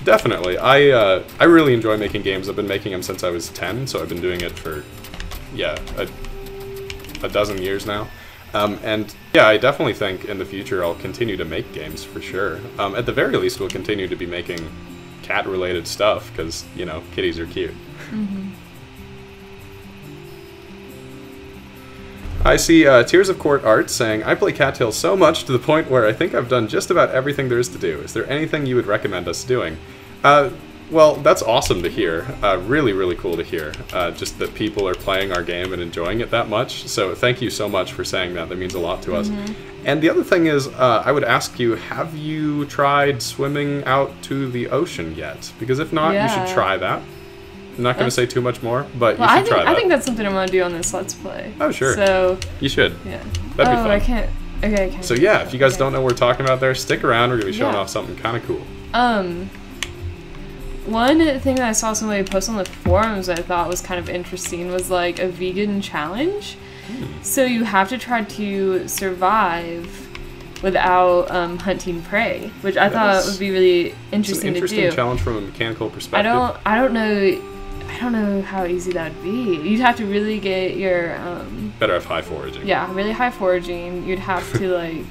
Definitely. I really enjoy making games. I've been making them since I was 10, so I've been doing it for, yeah, a dozen years now. And yeah, I definitely think in the future I'll continue to make games for sure. At the very least, we'll continue to be making cat-related stuff because, you know, kitties are cute. I see Tears of Court Art saying, I play Cattails so much to the point where I think I've done just about everything there is to do. Is there anything you would recommend us doing? Well, that's awesome to hear. Really, really cool to hear. Just that people are playing our game and enjoying it that much. So thank you so much for saying that. That means a lot to us. And the other thing is, I would ask you, have you tried swimming out to the ocean yet? Because if not, you should try that. I'm not going to say too much more, but you should try that. I think that's something I'm going to do on this Let's Play. Oh, sure. So you should. Yeah. That'd be fun. I can't. Okay, I can't. So yeah, if you guys don't know what we're talking about there, stick around. We're going to be showing off something kind of cool. One thing that I saw somebody post on the forums that I thought was kind of interesting was like a vegan challenge. So you have to try to survive without hunting prey, which I thought would be really interesting to do. It's an interesting challenge from a mechanical perspective. I don't know how easy that would be. You'd have to really get your better have high foraging. Yeah, really high foraging. You'd have to like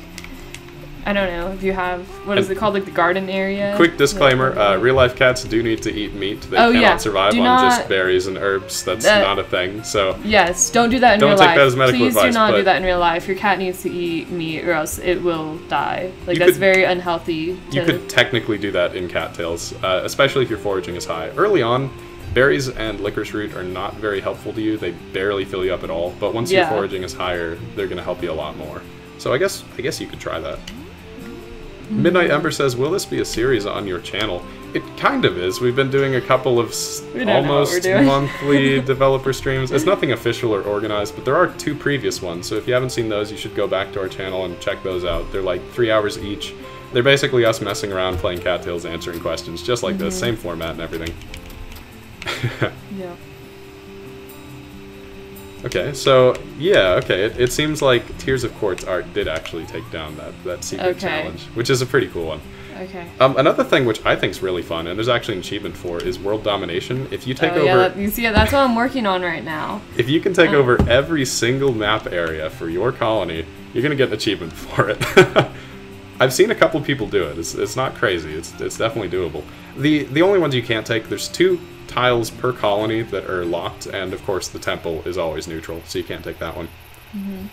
I don't know if you have, what is it called, like the garden area? Quick disclaimer, real life cats do need to eat meat. They cannot survive on just berries and herbs. That's not a thing, so... Yes, don't do that in real life. Don't take that as medical advice. Please do not do that in real life. Your cat needs to eat meat or else it will die. Like, that's very unhealthy. You could technically do that in cattails, especially if your foraging is high. Early on, berries and licorice root are not very helpful to you. They barely fill you up at all, but once your foraging is higher, they're going to help you a lot more. So I guess you could try that. Midnight Ember says, will this be a series on your channel? It kind of is. We've been doing a couple of almost monthly developer streams. It's nothing official or organized, but there are 2 previous ones, so if you haven't seen those, you should go back to our channel and check those out. They're like 3 hours each. They're basically us messing around, playing Cattails, answering questions, just like this, same format and everything. Yeah. Okay, so yeah, okay. It seems like Tears of Quartz art did actually take down that secret challenge, which is a pretty cool one. Okay. Another thing which I think is really fun, and there's actually an achievement for, is world domination. If you take over, yeah, you see, that's what I'm working on right now. If you can take over every single map area for your colony, you're gonna get an achievement for it. I've seen a couple people do it. It's not crazy. It's definitely doable. The only ones you can't take, there's 2 tiles per colony that are locked, and of course the temple is always neutral, so you can't take that one. Mm-hmm.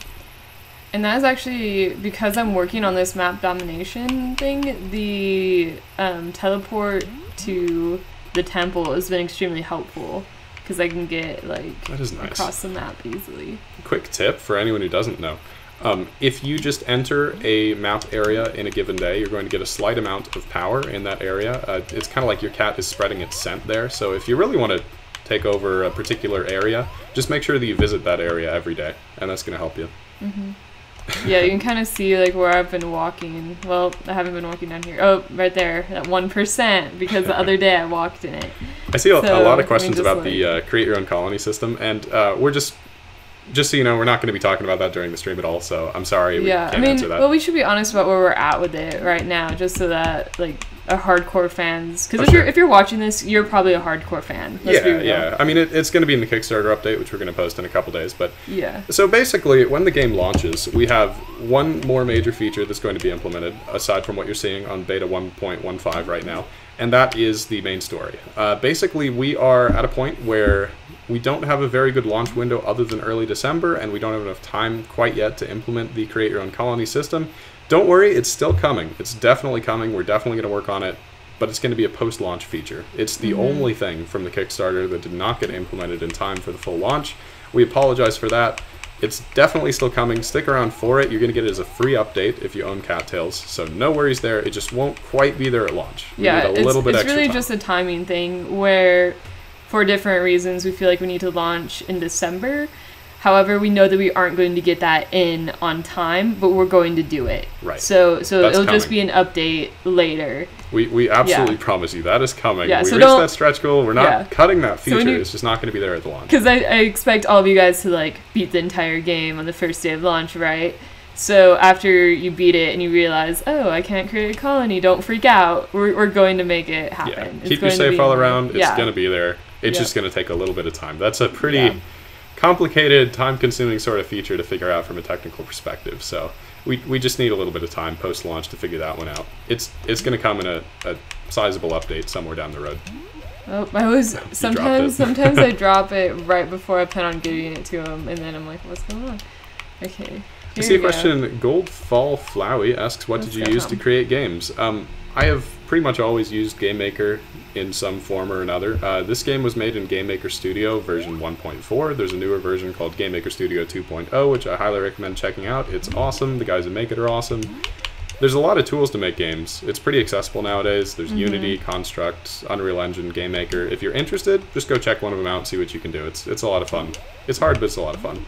And that is actually, because I'm working on this map domination thing, the teleport to the temple has been extremely helpful, because I can get, like, that is nice. Across the map easily. Quick tip for anyone who doesn't know. If you just enter a map area in a given day, you're going to get a slight amount of power in that area. It's kind of like your cat is spreading its scent there, so if you really want to take over a particular area, just make sure that you visit that area every day, and that's going to help you. Mm-hmm. Yeah, you can kind of see like where I've been walking. Well, I haven't been walking down here. Oh, right there, that 1%, because the other day I walked in it. I see a lot of questions about the create your own colony system, and we're just so you know, we're not going to be talking about that during the stream at all, so I'm sorry we can't answer that. Well, we should be honest about where we're at with it right now, just so that, like, our hardcore fans... Because if you're watching this, you're probably a hardcore fan. Yeah. I mean, it's going to be in the Kickstarter update, which we're going to post in a couple days, but... Yeah. So basically, when the game launches, we have one more major feature that's going to be implemented, aside from what you're seeing on beta 1.15 right now, and that is the main story. Basically, we are at a point where we don't have a very good launch window other than early December, and we don't have enough time quite yet to implement the Create Your Own Colony system. Don't worry, it's still coming. It's definitely coming. We're definitely going to work on it, but it's going to be a post-launch feature. It's the only thing from the Kickstarter that did not get implemented in time for the full launch. We apologize for that. It's definitely still coming. Stick around for it. You're going to get it as a free update if you own Cattails, so no worries there. It just won't quite be there at launch. We need a little bit extra it's really time. Just a timing thing where, for different reasons, we feel like we need to launch in December. However, we know that we aren't going to get that in on time, but we're going to do it. Right. So it'll just be an update later. We absolutely promise you that is coming. Yeah, we so reached that stretch goal. We're not cutting that feature. It's just not going to be there at the launch. Because I expect all of you guys to like beat the entire game on the first day of launch, right? So after you beat it and you realize, oh, I can't create a colony, don't freak out. We're going to make it happen. Yeah. Keep you safe all around. It's going to be there. It's just going to take a little bit of time. That's a pretty complicated, time-consuming sort of feature to figure out from a technical perspective. So we just need a little bit of time post-launch to figure that one out. It's going to come in a sizable update somewhere down the road. Oh, sometimes I drop it right before I plan on giving it to him, and then I'm like, what's going on? Okay. I see a question. Goldfall Flowey asks, what did you use to create games? I have pretty much always used GameMaker in some form or another. This game was made in GameMaker Studio version 1.4. There's a newer version called GameMaker Studio 2.0, which I highly recommend checking out. It's awesome. The guys that make it are awesome. There's a lot of tools to make games. It's pretty accessible nowadays. There's Unity, Construct, Unreal Engine, GameMaker. If you're interested, just go check one of them out and see what you can do. It's a lot of fun. It's hard, but it's a lot of fun.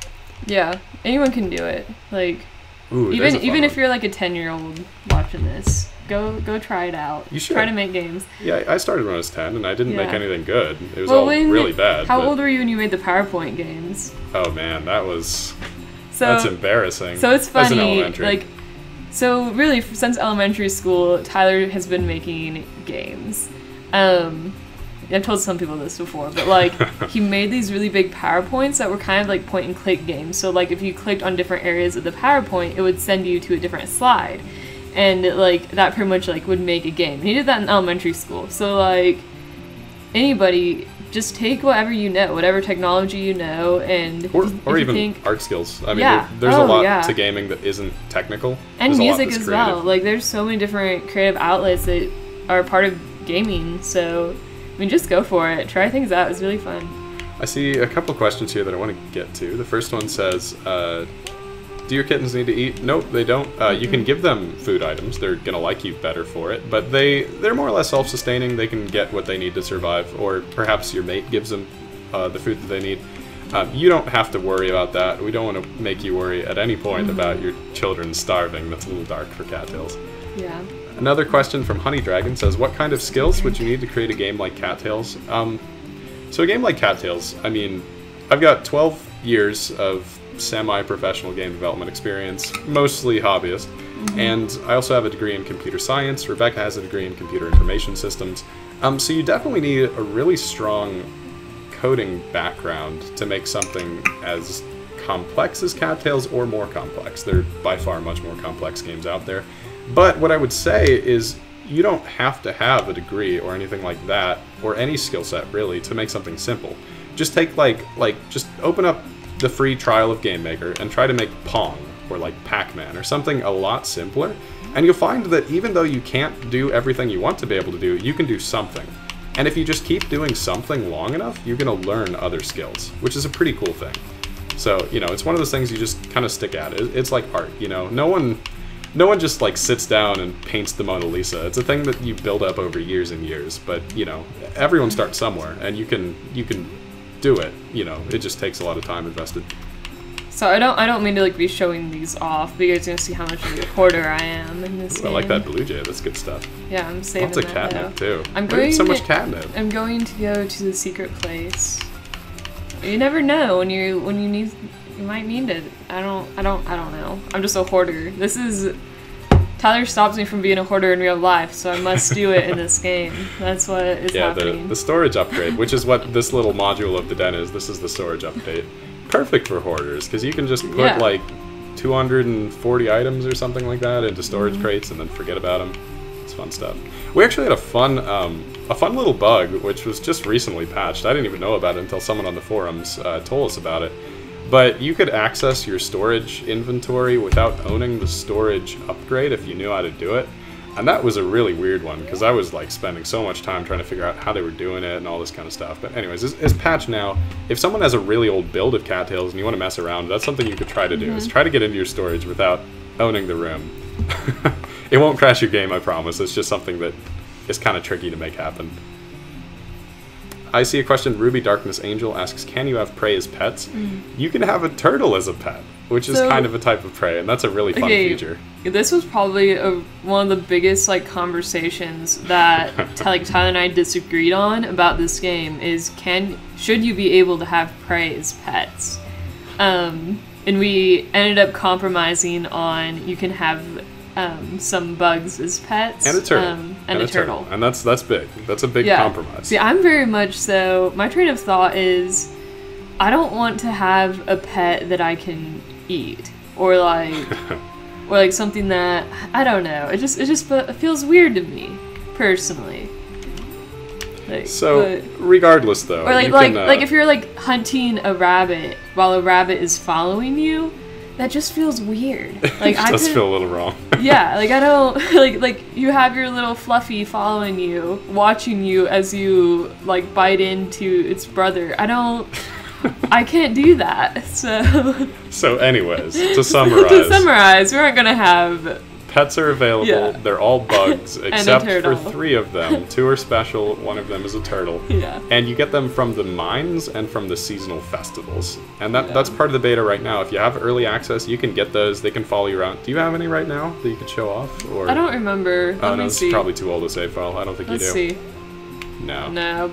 Yeah, anyone can do it. Like, even if you're like a 10-year-old watching this, go try it out. You should try to make games. Yeah, I started when I was 10, and I didn't make anything good. It was all really bad. How old were you when you made the PowerPoint games? Oh man, that's embarrassing. So it's funny. As an elementary. Like, so really, since elementary school, Tyler has been making games. I've told some people this before, but like he made these really big PowerPoints that were kind of like point and click games. So like if you clicked on different areas of the PowerPoint, it would send you to a different slide, and like that pretty much like would make a game. And he did that in elementary school. So like anybody, just take whatever you know, whatever technology you know, and or even art skills. I mean, there's a lot to gaming that isn't technical, and music as well. Like there's so many different creative outlets that are part of gaming. So I mean, just go for it. Try things out. It's really fun. I see a couple questions here that I want to get to. The first one says, do your kittens need to eat? Nope, they don't. You can give them food items. They're going to like you better for it. But they're more or less self-sustaining. They can get what they need to survive. Or perhaps your mate gives them the food that they need. You don't have to worry about that. We don't want to make you worry at any point about your children starving. That's a little dark for Cattails. Yeah. Another question from Honey Dragon says, what kind of skills would you need to create a game like Cattails? So a game like Cattails, I mean, I've got 12 years of semi-professional game development experience, mostly hobbyist. And I also have a degree in computer science. Rebecca has a degree in computer information systems. So you definitely need a really strong coding background to make something as complex as Cattails or more complex. There are by far much more complex games out there. But what I would say is you don't have to have a degree or anything like that, or any skill set really, to make something simple. Just take just open up the free trial of Game Maker and try to make Pong or like Pac-Man or something a lot simpler, and you'll find that even though you can't do everything you want to be able to do, you can do something. And if you just keep doing something long enough, you're going to learn other skills, which is a pretty cool thing. So, you know, it's one of those things you just kind of stick at. It's like art, you know. No one just like sits down and paints the Mona Lisa. It's a thing that you build up over years and years, but, you know, everyone starts somewhere, and you can do it. You know, it just takes a lot of time invested. So I don't mean to like be showing these off, but you guys are gonna see how much of a hoarder I am in this game. I like that blue jay. That's good stuff. Yeah, I'm saving lots of that catnip though. too. I'm going so much catnip. I'm going to go to the secret place. You never know when you might need it. I don't know. I'm just a hoarder. Tyler stops me from being a hoarder in real life, so I must do it in this game. That's what is happening. Yeah, the storage upgrade, which is what this little module of the den is. This is the storage update. Perfect for hoarders, because you can just put like 240 items or something like that into storage crates and then forget about them. It's fun stuff. We actually had a fun little bug, which was just recently patched. I didn't even know about it until someone on the forums told us about it. But you could access your storage inventory without owning the storage upgrade if you knew how to do it. And that was a really weird one, because I was like spending so much time trying to figure out how they were doing it and all this kind of stuff. But anyways, it's patched now. If someone has a really old build of Cattails and you want to mess around, that's something you could try to do, is try to get into your storage without owning the room. It won't crash your game, I promise. It's just something that is kind of tricky to make happen. I see a question. Ruby Darkness Angel asks, can you have prey as pets? You can have a turtle as a pet, which is kind of a type of prey, and that's a really fun feature. This was probably one of the biggest like conversations that Tyler and I disagreed on about this game is should you be able to have prey as pets? And we ended up compromising on you can have some bugs as pets. And a turtle. And a turtle. And that's big. That's a big compromise. See, I'm very much so, my train of thought is, I don't want to have a pet that I can eat. Or like something that, I don't know, it feels weird to me, personally. Regardless though. Or like if you're like hunting a rabbit while a rabbit is following you, that just feels weird. Like it does feel a little wrong. Yeah, like I don't like you have your little fluffy following you, watching you as you like bite into its brother. I can't do that. So anyways, to summarize, we aren't gonna have pets are available. Yeah. They're all bugs except for 3 of them. 2 are special, 1 of them is a turtle. Yeah. And you get them from the mines and from the seasonal festivals. And that's part of the beta right now. If you have early access, you can get those. They can follow you around. Do you have any right now that you could show off? Or I don't remember. Oh, no, it's probably too old to save file. I don't think you do. Let's see. No.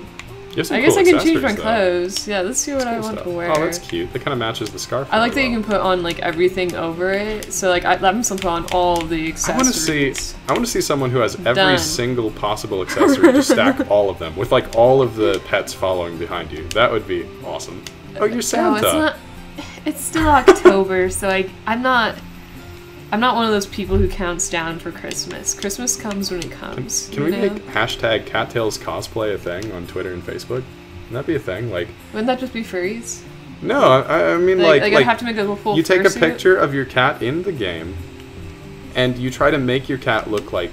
I guess I can change my clothes. Yeah, let's see what I want to wear. Oh, that's cute. That kind of matches the scarf. I like that you can put on like everything over it. So like I'm still put on all the accessories. I want to see someone who has every single possible accessory to stack all of them with like all of the pets following behind you. That would be awesome. Oh, you're Santa. It's still October, so like I'm not one of those people who counts down for Christmas. Christmas comes when it comes. Can we make hashtag Cattails cosplay a thing on Twitter and Facebook? Can that be a thing? Like, wouldn't that just be furries? No, I mean like I have to make a full. You take a picture of your cat in the game, and you try to make your cat look like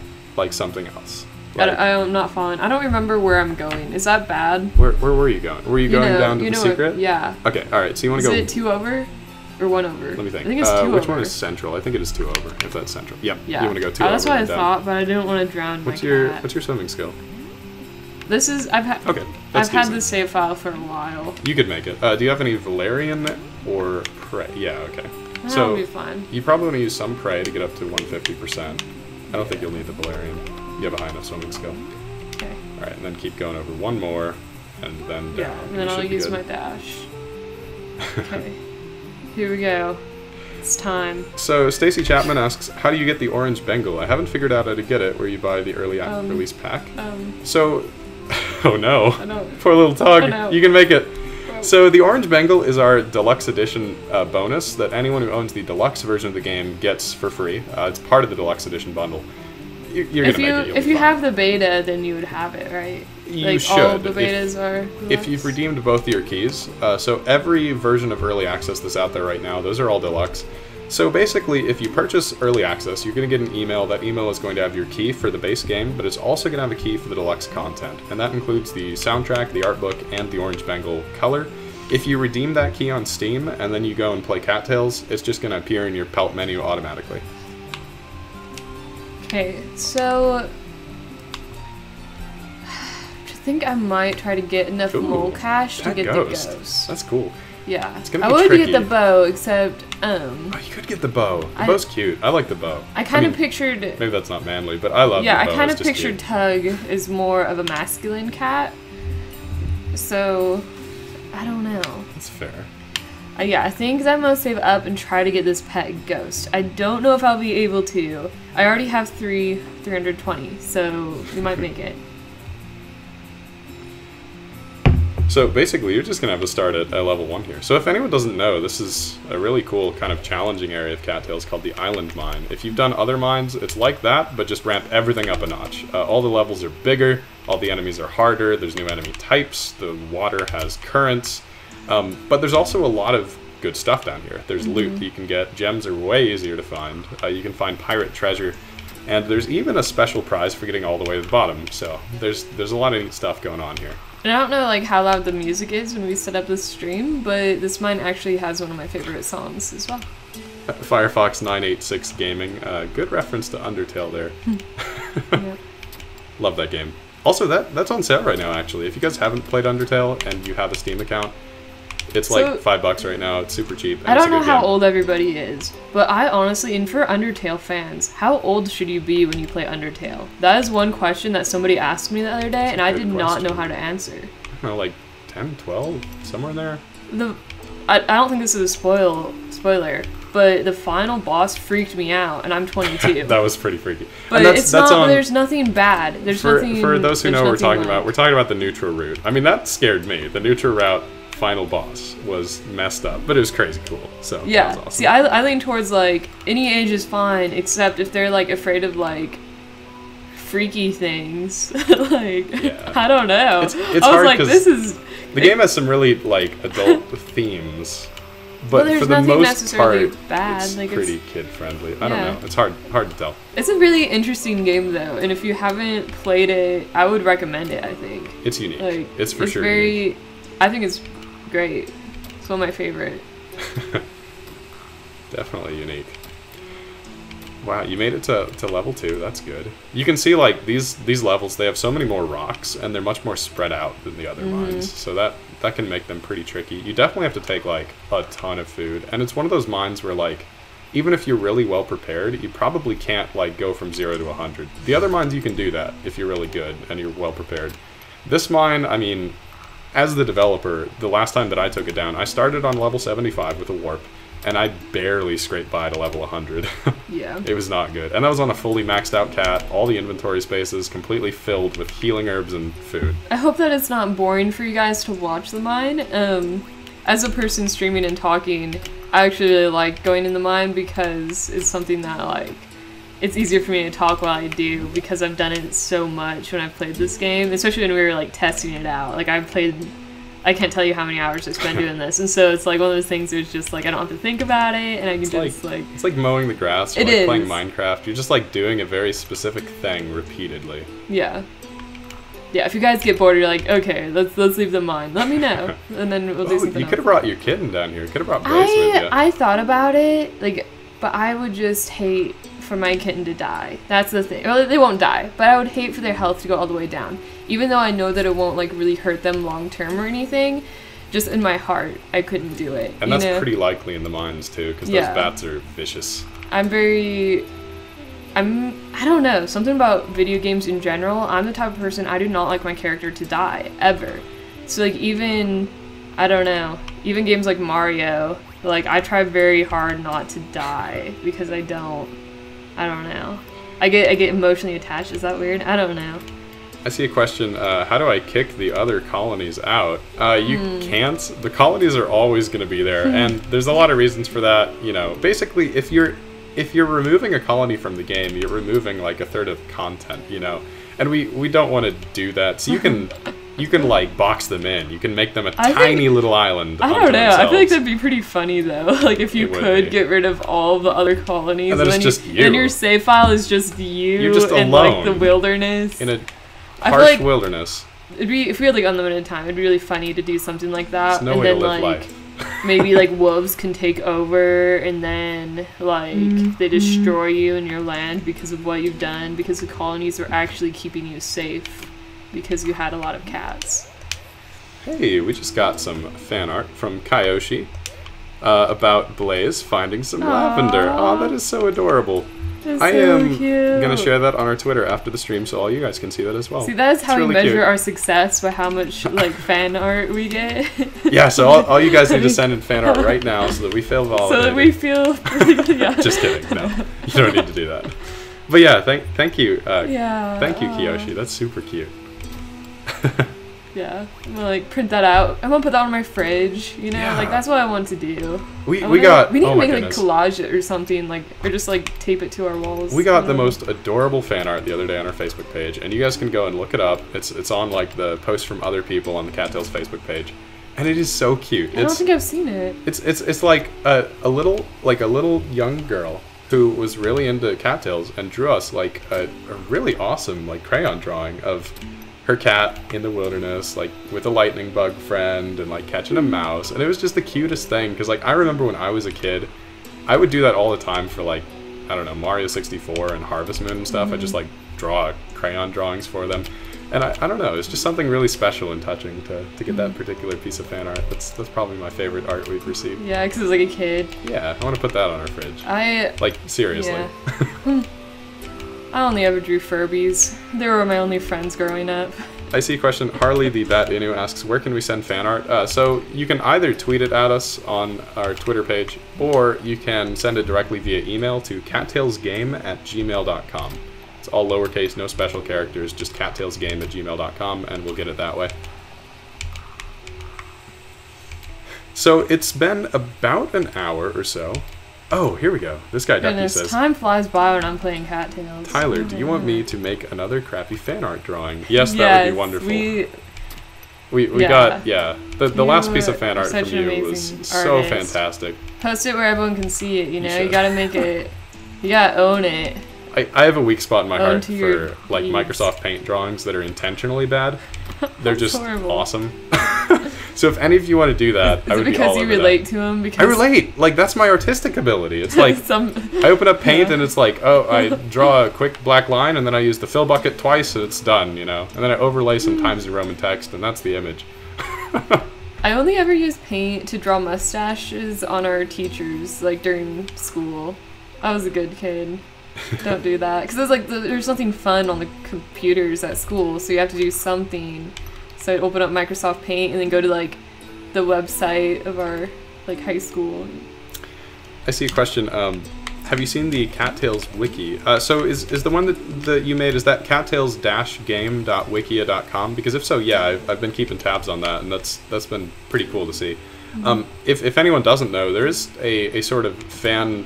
something else. Like, I'm not following. I don't remember where I'm going. Is that bad? Where were you going? Were you going down to the secret? Yeah. Okay. All right. So you want to go? Is it 2 over? Or 1 over? Let me think. I think it's 2 over. Which one is central? I think it is 2 over, if that's central. Yep. Yeah. You want to go 2 over. That's what I thought, but I didn't want to drown my cat. What's your swimming skill? I've had this save file for a while. You could make it. Do you have any Valerian or prey? Yeah, okay. That'll be fine. You probably want to use some prey to get up to 150%. I don't think you'll need the Valerian. You have a high enough swimming skill. Okay. Alright, and then keep going over 1 more, and then down. Yeah, and then I'll use my dash. Okay. Here we go. It's time. So Stacy Chapman asks, how do you get the orange Bengal? I haven't figured out how to get it, where you buy the early release pack. So, oh no. I know. Poor little Tug. Oh, no. You can make it. So the orange Bengal is our deluxe edition bonus that anyone who owns the deluxe version of the game gets for free. It's part of the deluxe edition bundle. You're gonna make it. If you have the beta, then you would have it, right? You like should. All the betas are deluxe? If you've redeemed both your keys. So every version of early access that's out there right now, those are all deluxe. So basically, if you purchase early access, you're going to get an email. That email is going to have your key for the base game, but it's also going to have a key for the deluxe content. And that includes the soundtrack, the art book, and the orange Bengal color. If you redeem that key on Steam, and then you go and play Cattails, it's just going to appear in your Pelt menu automatically. Okay, so I think I might try to get enough mole cash to get the ghost. That's cool. Yeah, it's gonna I be would tricky. get the bow, except Oh, you could get the bow. The bow's cute. I like the bow. I kind of pictured. Maybe that's not manly, but I love. Yeah, the bow. I kind of It's just pictured cute. Tug as more of a masculine cat. So, I don't know. That's fair. Yeah, I think I'm gonna save up and try to get this pet ghost. I don't know if I'll be able to. I already have 320, so we might make it. So basically, you're just going to have to start at level 1 here. So if anyone doesn't know, this is a really cool kind of challenging area of Cattails called the Island Mine. If you've done other mines, it's like that, but just ramp everything up a notch. All the levels are bigger, all the enemies are harder, there's new enemy types, the water has currents, but there's also a lot of good stuff down here. There's loot that you can get, gems are way easier to find, you can find pirate treasure, and there's even a special prize for getting all the way to the bottom, so there's a lot of neat stuff going on here. And I don't know like how loud the music is when we set up this stream, but this mine actually has one of my favorite songs as well. Firefox 986 Gaming, good reference to Undertale there. Yeah. Love that game. Also, that's on sale right now, actually. If you guys haven't played Undertale and you have a Steam account, it's like $5 right now. It's super cheap. I don't know how old everybody is, but I honestly, and for Undertale fans, how old should you be when you play Undertale? That is one question that somebody asked me the other day, and I did not know how to answer. I don't know, like 10, 12, somewhere in there? I don't think this is a spoiler, but the final boss freaked me out, and I'm 22. That was pretty freaky. But that's there's nothing bad. For those who know what we're talking about the neutral route. I mean, that scared me. The neutral route final boss was messed up, but it was crazy cool. So yeah, that was awesome. See, I lean towards like any age is fine, except if they're like afraid of like freaky things. Like yeah. I don't know. It's I was hard like, this is the game has some really like adult themes, but well, for the most necessarily part, bad. it's like, pretty kid friendly. I don't know. It's hard to tell. It's a really interesting game though, and if you haven't played it, I would recommend it. I think it's unique. Like, it's for sure. Very. I think it's great. It's one of my favorite. Definitely unique. Wow, you made it to level 2. That's good. You can see like these levels, they have so many more rocks and they're much more spread out than the other mines. So that can make them pretty tricky. You definitely have to take like a ton of food. And it's one of those mines where like even if you're really well prepared, you probably can't like go from 0 to 100. The other mines you can do that if you're really good and you're well prepared. This mine, I mean, as the developer, the last time that I took it down, I started on level 75 with a warp, and I barely scraped by to level 100. Yeah. It was not good. And that was on a fully maxed out cat, all the inventory spaces completely filled with healing herbs and food. I hope that it's not boring for you guys to watch the mine. As a person streaming and talking, I actually really like going in the mine because it's something that like it's easier for me to talk while I do because I've done it so much when I've played this game, especially when we were like testing it out. Like I can't tell you how many hours I spent doing this, and so it's like one of those things where it's just like I don't have to think about it, and I can it's like mowing the grass or like playing Minecraft. You're just like doing a very specific thing repeatedly. Yeah. Yeah, if you guys get bored, you're like, okay, let's leave the mine. Let me know, and then we'll do something You else. could have brought your kitten down here. Could have brought Brace with you. I thought about it, like, but I would just hate for my kitten to die. That's the thing. Well, they won't die, but I would hate for their health to go all the way down. Even though I know that it won't like really hurt them long term or anything, just in my heart, I couldn't do it. And that's pretty likely in the mines too, because those bats are vicious. I don't know, something about video games in general, I'm the type of person, I do not like my character to die, ever. So like even, I don't know. Even games like Mario, like I try very hard not to die because I don't know. I get emotionally attached. Is that weird? I don't know. I see a question. How do I kick the other colonies out? You can't. The colonies are always going to be there, and there's a lot of reasons for that. You know, basically, if you're removing a colony from the game, you're removing like a third of content. You know, and we don't want to do that. So you can like box them in. You can make them a tiny little island. I don't know. Themselves. I feel like that'd be pretty funny though. Like if you could get rid of all the other colonies, and then it's just you. Then your save file is just you. You're just in alone like the wilderness. In a harsh wilderness. If we had like unlimited time, it'd be really funny to do something like that. There's no and way then to live like life. maybe like wolves can take over, and then like they destroy you and your land because of what you've done. Because the colonies were actually keeping you safe because you had a lot of cats. Hey, we just got some fan art from Kyoshi about Blaze finding some lavender. Oh, that is so adorable. I am going to share that on our Twitter after the stream so all you guys can see that as well. See, that is how we measure our success, by how much like fan art we get. Yeah, so all you guys need to send in fan art right now so that we feel validated. So that we feel... yeah. Just kidding, no. You don't need to do that. But yeah, thank you. Thank you, Kyoshi. That's super cute. Yeah, I'm gonna like print that out. I'm gonna put that on my fridge. You know, like that's what I want to do. We need to make like collage it or something, like, or just like tape it to our walls. We got the most adorable fan art the other day on our Facebook page, and you guys can go and look it up. It's on like the posts from other people on the Cattails Facebook page, and it is so cute. I don't think I've seen it. It's like a little young girl who was really into cattails and drew us like a really awesome like crayon drawing of her cat in the wilderness, like with a lightning bug friend and like catching a mouse, and it was just the cutest thing. Because like I remember when I was a kid, I would do that all the time for like, I don't know, Mario 64 and Harvest Moon and stuff. I just like draw crayon drawings for them, and I don't know, it's just something really special and touching to get that particular piece of fan art. That's probably my favorite art we've received. Yeah, because it's like a kid. Yeah, I want to put that on our fridge. Like seriously. Yeah. I only ever drew Furbies. They were my only friends growing up. I see a question. Harley the Bat Inu asks, where can we send fan art? So you can either tweet it at us on our Twitter page, or you can send it directly via email to cattailsgame@gmail.com. It's all lowercase, no special characters, just cattailsgame@gmail.com, and we'll get it that way. So it's been about an hour or so. Oh, here we go. This guy Ducky says, time flies by when I'm playing Cattails. Tyler, do you want me to make another crappy fan art drawing? Yes, that would be wonderful. We got, the last piece of fan art from you was so fantastic. Post it where everyone can see it, you know? You gotta make it, you gotta own it. I have a weak spot in my heart for like Microsoft Paint drawings that are intentionally bad. They're just awesome. So if any of you want to do that, I would be all over that. Is it because you relate to them? Because I relate. Like, that's my artistic ability. It's like, I open up Paint and it's like, oh, I draw a quick black line and then I use the fill bucket twice and it's done, you know? And then I overlay some Times New Roman text and that's the image. I only ever use Paint to draw mustaches on our teachers, like, during school. I was a good kid. Don't do that. Because there's nothing fun on the computers at school, so you have to do something. So I'd open up Microsoft Paint and then go to like the website of our like high school. I see a question. Have you seen the Cattails wiki? So is the one that you made, is that cattails-game.wikia.com? Because if so, yeah, I've been keeping tabs on that, and that's been pretty cool to see. If anyone doesn't know, there is a sort of fan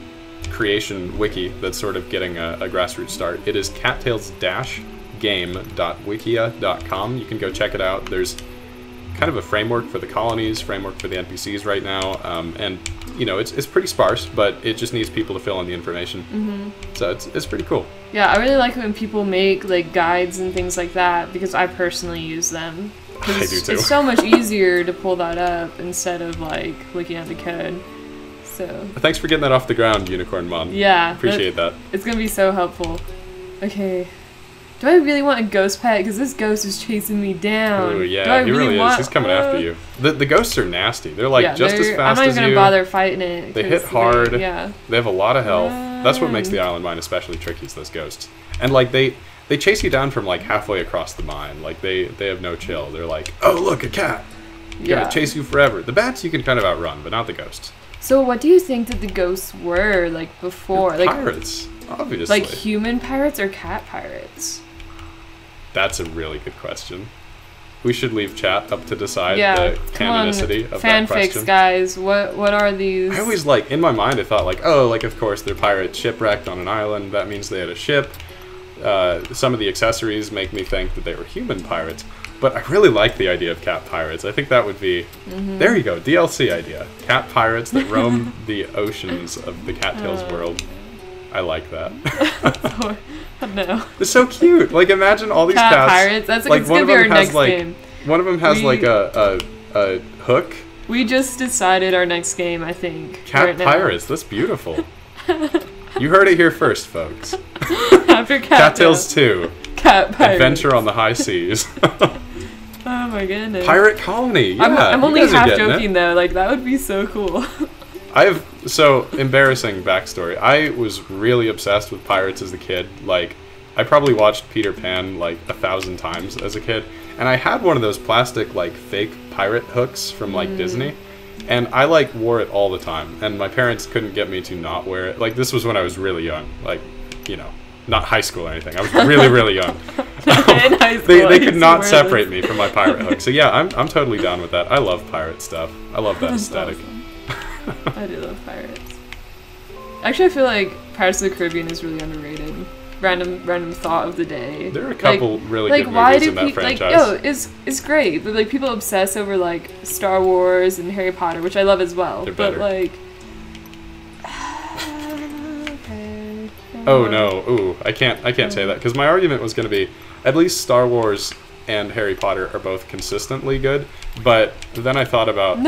creation wiki that's sort of getting a grassroots start. It is cattails-game.wikia.com. You can go check it out. There's kind of a framework for the colonies, framework for the NPCs right now, and you know, it's pretty sparse, but it just needs people to fill in the information. So it's pretty cool. Yeah, I really like it when people make like guides and things like that, because I personally use them. I do too. It's so much easier to pull that up instead of like looking at the code. So thanks for getting that off the ground, Unicorn Mon. Yeah, appreciate that. It's gonna be so helpful. Okay, do I really want a ghost pet? Because this ghost is chasing me down. Oh yeah, he really is. He's coming after you. The ghosts are nasty. They're like just as fast as you. I'm not even gonna bother fighting it. They hit hard. They have a lot of health. That's what makes the island mine especially tricky, is those ghosts. And like they chase you down from like halfway across the mine. Like they have no chill. They're like, oh look, a cat. Yeah. Gonna chase you forever. The bats you can kind of outrun, but not the ghosts. So what do you think that the ghosts were like before? Like pirates, obviously. Like human pirates or cat pirates? That's a really good question. We should leave chat up to decide the canonicity of that question. Fanfics, guys. What are these? I always like, in my mind, I thought like, oh, like of course they're pirates shipwrecked on an island. That means they had a ship. Some of the accessories make me think that they were human pirates. But I really like the idea of cat pirates. I think that would be, there you go, DLC idea. Cat pirates that roam the oceans of the Cattails world. I like that. No. It's so cute. Like, imagine all these cats. Pirates. That's like, it's gonna be our next game. One of them has like a hook. We just decided our next game, I think. Cat pirates. That's beautiful. You heard it here first, folks. After Cattails 2. Cat pirates. Adventure on the High Seas. Oh my goodness. Pirate Colony. Yeah, I'm only half joking though. Like that would be so cool. Embarrassing backstory. I was really obsessed with pirates as a kid. Like, I probably watched Peter Pan like 1,000 times as a kid, and I had one of those plastic like fake pirate hooks from like Disney, and I like wore it all the time. And my parents couldn't get me to not wear it. Like, this was when I was really young. Like, you know, not high school or anything. I was really really young. In high school, they could not separate me from my pirate hook. So yeah, I'm totally down with that. I love pirate stuff. I love that aesthetic. Awesome. I do love pirates. Actually, I feel like Pirates of the Caribbean is really underrated. Random thought of the day. There are a couple really good movies in that franchise. Like, it's great, but like people obsess over like Star Wars and Harry Potter, which I love as well. They're but better. like, okay. Oh no! Ooh, I can't say that because my argument was going to be at least Star Wars and Harry Potter are both consistently good, but then I thought about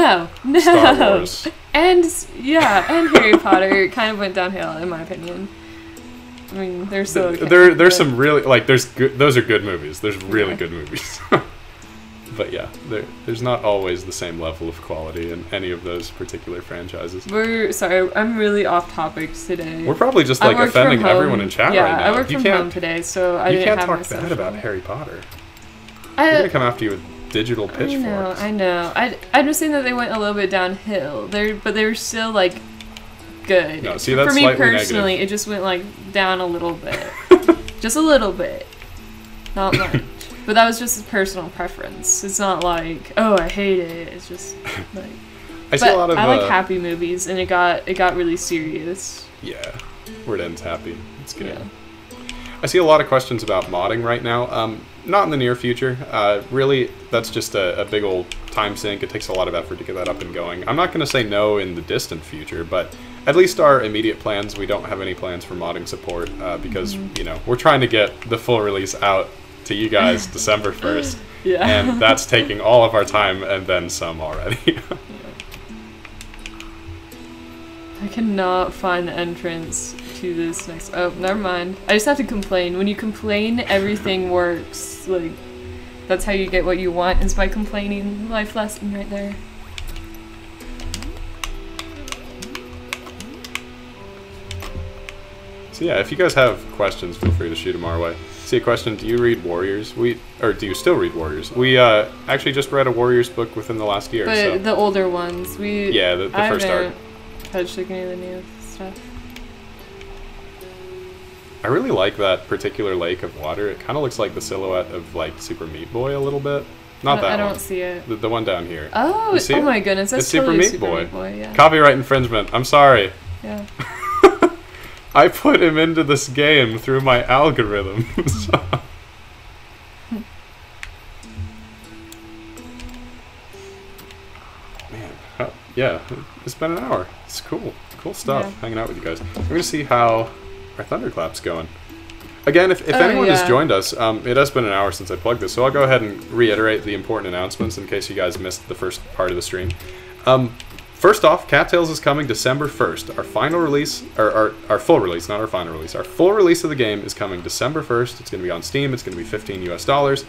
Star Wars. And Harry Potter kind of went downhill in my opinion. I mean, they're so okay, there's some really like those are good movies. There's really good movies. But yeah, there's not always the same level of quality in any of those particular franchises. Sorry, I'm really off topic today. We're probably just like offending everyone in chat right now. I work from home today, so I didn't have my You can't talk bad about Harry Potter. They're gonna come after you with digital pitchforks. I know. I'm just saying that they went a little bit downhill. But they were still like good. No, see, that's for me slightly personally, negative. it just went like down a little bit, just a little bit, not much. But that was just a personal preference. It's not like, oh, I hate it. It's just like. I see a lot of. I like happy movies, and it got really serious. Yeah, where it ends happy. It's good. Yeah. I see a lot of questions about modding right now. Not in the near future. Really, that's just a big old time sink. It takes a lot of effort to get that up and going. I'm not going to say no in the distant future, but at least our immediate plans, we don't have any plans for modding support because, you know, we're trying to get the full release out to you guys December 1st. Yeah. And that's taking all of our time and then some already. I cannot find the entrance to this next. Oh, never mind. I just have to complain. When you complain, everything works. Like, that's how you get what you want, is by complaining. Life lesson right there. So yeah, if you guys have questions, feel free to shoot them our way. See a question, do you read Warriors? Or do you still read Warriors? We actually just read a Warriors book within the last year. But so. the older ones. Yeah, the first arc. Touched like any of the new stuff. I really like that particular lake of water. It kind of looks like the silhouette of like Super Meat Boy a little bit. Not that one. I don't see it. The one down here. Oh, you see my goodness, that's it's totally Super Meat Boy. Yeah. Copyright infringement. I'm sorry. Yeah. I put him into this game through my algorithms. Man, yeah, it's been an hour. It's cool. Cool stuff, hanging out with you guys. We're going to see how our Thunderclap's going. Again, if anyone has joined us, it has been an hour since I plugged this, so I'll go ahead and reiterate the important announcements in case you guys missed the first part of the stream. First off, Cattails is coming December 1st. Our final release, or our full release, not our final release. Our full release of the game is coming December 1st. It's going to be on Steam. It's going to be $15 US.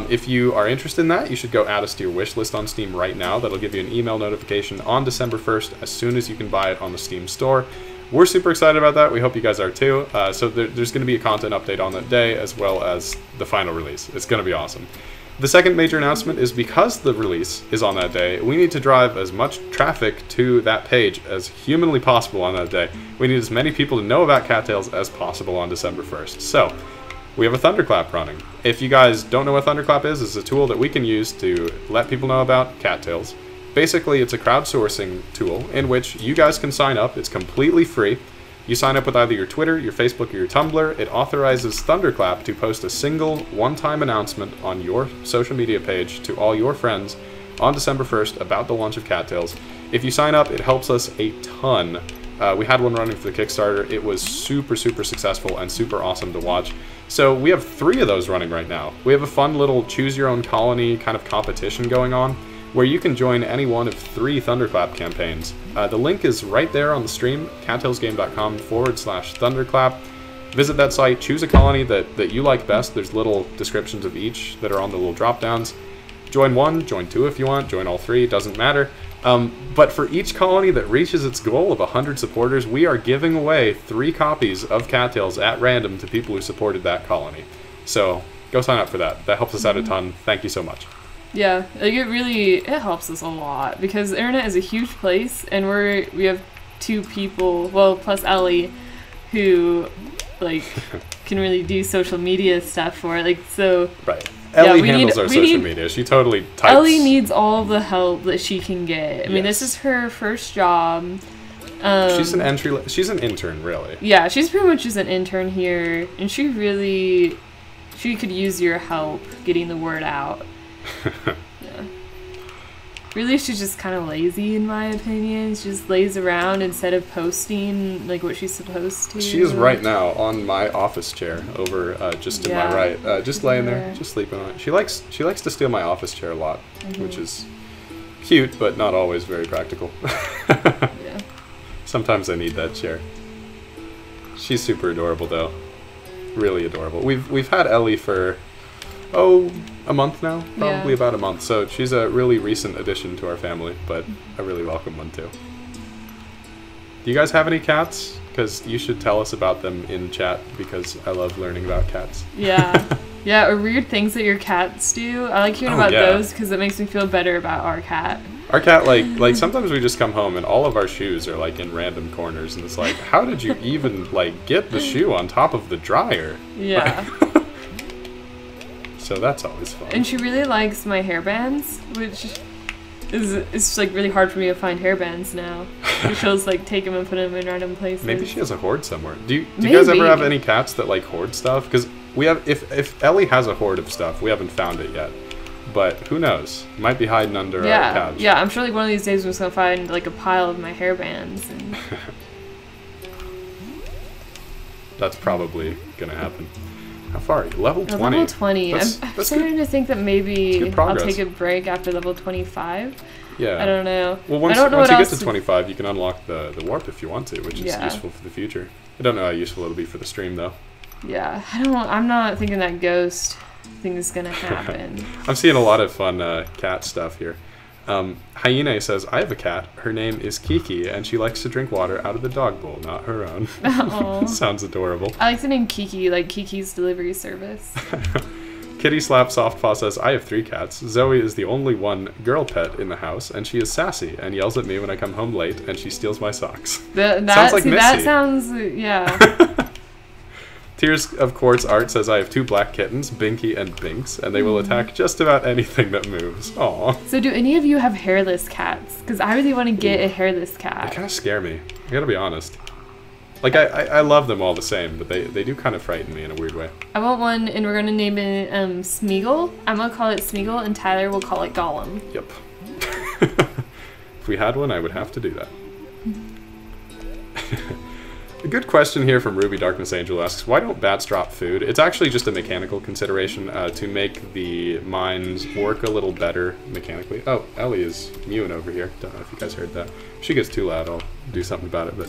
If you are interested in that, you should go add us to your wish list on Steam right now. That'll give you an email notification on December 1st as soon as you can buy it on the Steam store. We're super excited about that. We hope you guys are too. So there's going to be a content update on that day as well as the final release. It's going to be awesome. The second major announcement is because the release is on that day, we need to drive as much traffic to that page as humanly possible on that day. We need as many people to know about Cattails as possible on December 1st. So, we have a Thunderclap running. If you guys don't know what Thunderclap is, it's a tool that we can use to let people know about Cattails. Basically, it's a crowdsourcing tool in which you guys can sign up. It's completely free. You sign up with either your Twitter, your Facebook, or your Tumblr. It authorizes Thunderclap to post a single, one-time announcement on your social media page to all your friends on December 1st about the launch of Cattails. If you sign up, it helps us a ton. We had one running for the Kickstarter. It was super, super successful and super awesome to watch. So we have 3 of those running right now. We have a fun little choose-your-own colony kind of competition going on, where you can join any one of 3 Thunderclap campaigns. The link is right there on the stream, cattailsgame.com/Thunderclap. Visit that site, choose a colony that you like best. There's little descriptions of each that are on the little drop-downs. Join 1, join 2 if you want, join all 3, doesn't matter. But for each colony that reaches its goal of 100 supporters, we are giving away 3 copies of Cattails at random to people who supported that colony. So go sign up for that. That helps us out a ton. Thank you so much. Yeah, like it helps us a lot because the internet is a huge place, and we have 2 people, well, plus Ellie, who like can really do social media stuff for it. Like, so right. Ellie handles our social media. She totally types. Ellie needs all the help that she can get. I mean, this is her first job. She's an intern, really. Yeah, she's pretty much just an intern here, and she could use your help getting the word out. Yeah. Really, she's just kind of lazy, in my opinion. She just lays around instead of posting like what she's supposed to. She is right now on my office chair over just to my right, just laying there, just sleeping on it. She likes to steal my office chair a lot, which is cute, but not always very practical. Yeah. Sometimes I need that chair. She's super adorable, though. Really adorable. We've had Ellie for a month now, probably about a month. So she's a really recent addition to our family, but a really welcome one too. Do you guys have any cats? Because you should tell us about them in chat, because I love learning about cats. Yeah. Yeah, or weird things that your cats do. I like hearing about those because it makes me feel better about our cat. Our cat, like sometimes we just come home and all of our shoes are like in random corners, and it's like, how did you even like get the shoe on top of the dryer? Yeah. So that's always fun. And she really likes my hairbands, which is like really hard for me to find hairbands now. She'll just like take them and put them in random places. Maybe she has a hoard somewhere. Do you guys ever have any cats that like hoard stuff? Because we have, if Ellie has a hoard of stuff, we haven't found it yet. But who knows? It might be hiding under our couch. Yeah, I'm sure like one of these days we're just gonna find like a pile of my hairbands. And that's probably gonna happen. How far are you? Level 20? Level 20. I'm starting to think that maybe I'll take a break after level 25. Yeah. I don't know. Well, once you get to 25, you can unlock the warp if you want to, which is useful for the future. I don't know how useful it'll be for the stream, though. Yeah. I'm not thinking that ghost thing is going to happen. I'm seeing a lot of fun cat stuff here. Hyena says, I have a cat. Her name is Kiki, and she likes to drink water out of the dog bowl, not her own. Sounds adorable. I like the name Kiki, like Kiki's delivery service. Kitty Slap Softpaw says, I have 3 cats. Zoe is the only one girl pet in the house, and she is sassy and yells at me when I come home late, and she steals my socks. Sounds like Missy. That sounds, yeah. Tears of Quartz Art says, I have 2 black kittens, Binky and Binks, and they will attack just about anything that moves. Aww. So do any of you have hairless cats? Because I really want to get a hairless cat. They kind of scare me. I gotta be honest. Like, I love them all the same, but they do kind of frighten me in a weird way. I want one, and we're going to name it Smeagol. I'm going to call it Smeagol, and Tyler will call it Gollum. Yep. If we had one, I would have to do that. A good question here from Ruby Darkness Angel asks, why don't bats drop food? It's actually just a mechanical consideration to make the mines work a little better mechanically. Oh, Ellie is mewing over here. Don't know if you guys heard that. If she gets too loud, I'll do something about it. But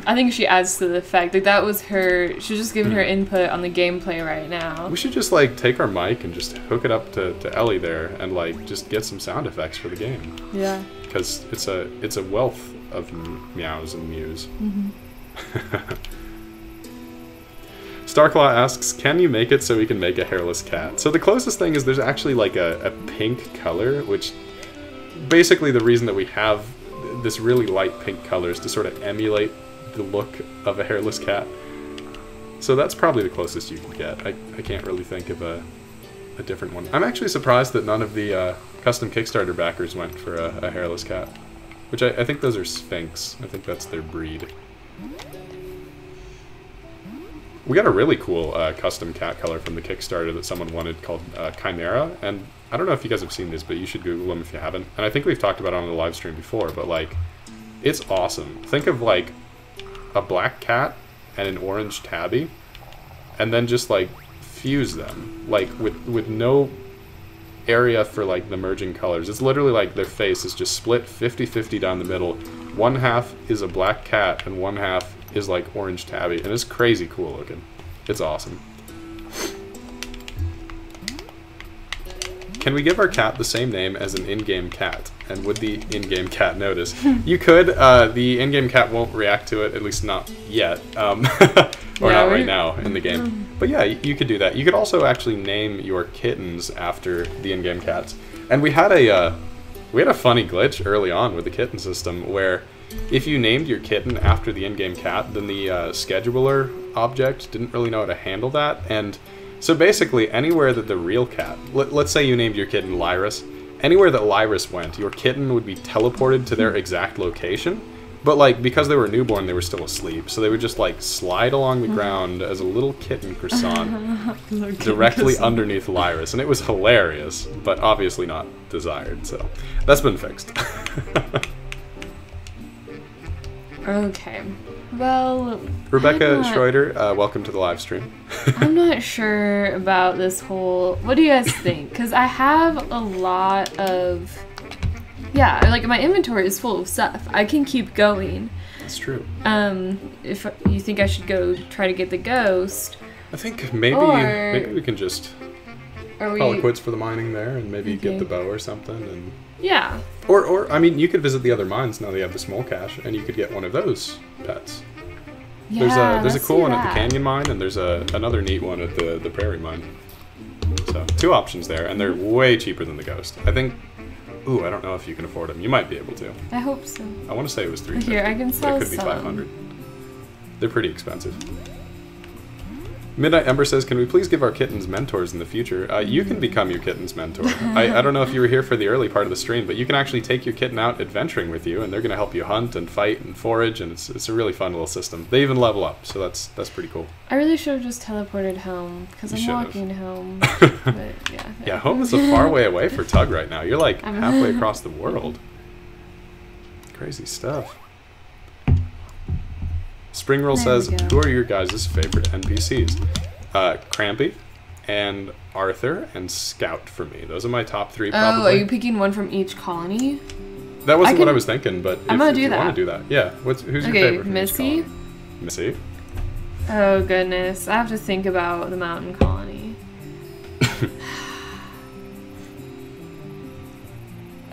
I think she adds to the fact like that was her. She's just giving her input on the gameplay right now. We should just like take our mic and just hook it up to Ellie there and like just get some sound effects for the game. Yeah. Because it's a wealth of meows and mews. Starclaw asks, can you make it so we can make a hairless cat? So the closest thing is there's actually like a pink color, which basically the reason that we have this really light pink color is to sort of emulate the look of a hairless cat. So that's probably the closest you can get. I can't really think of a different one. I'm actually surprised that none of the custom Kickstarter backers went for a hairless cat. Which I think those are Sphinx. I think that's their breed. We got a really cool custom cat color from the Kickstarter that someone wanted called Chimera, and I don't know if you guys have seen this, but you should Google them if you haven't. And I think we've talked about it on the live stream before, but like, it's awesome. Think of like a black cat and an orange tabby, and then just like fuse them, like with no area for like the merging colors. It's literally like their face is just split 50-50 down the middle. One half is a black cat and one half is like orange tabby, and it's crazy cool looking. It's awesome. Can we give our cat the same name as an in-game cat? And would the in-game cat notice? You could. The in-game cat won't react to it, at least not yet. Or not right now in the game. But yeah, you could do that. You could also actually name your kittens after the in-game cats. And we had a funny glitch early on with the Kitten System where if you named your kitten after the in-game cat, then the scheduler object didn't really know how to handle that. And so basically, anywhere that the real cat, let's say you named your kitten Lyris, anywhere that Lyris went, your kitten would be teleported to their exact location. But like, because they were newborn, they were still asleep, so they would just like slide along the ground as a little kitten croissant directly underneath Lyris, and it was hilarious, but obviously not desired. So that's been fixed. Okay. Well, Rebecca Schroeder, welcome to the live stream. I'm not sure about this whole... What do you guys think? Because I have a lot of... Yeah, like my inventory is full of stuff. I can keep going. That's true. If you think I should go try to get the ghost... I think maybe we can just call it quits for the mining there and maybe get the bow or something. And yeah. Or I mean, you could visit the other mines now that you have the small cache, and you could get one of those pets. Yeah, there's a cool one at the Canyon Mine, and there's another neat one at the Prairie Mine. So 2 options there, and they're way cheaper than the Ghost. I think. Ooh, I don't know if you can afford them. You might be able to. I hope so. I want to say it was $350. Here, I can sell it could be some. $500. They're pretty expensive. Midnight Ember says, can we please give our kittens mentors in the future? You can become your kitten's mentor. I don't know if you were here for the early part of the stream, but you can actually take your kitten out adventuring with you, and they're going to help you hunt and fight and forage, and it's a really fun little system. They even level up, so that's pretty cool. I really should have just teleported home, because I'm walking home. But, yeah. Yeah, home is a far way away for Tug right now. You're like halfway across the world. Crazy stuff. Springroll says, who are your guys' favorite NPCs? Crampy and Arthur and Scout for me. Those are my top 3 probably. Oh, are you picking one from each colony? That wasn't what I was thinking, but if you want to do that. Yeah. Who's your favorite from Missy? Missy? Oh, goodness. I have to think about the mountain colony.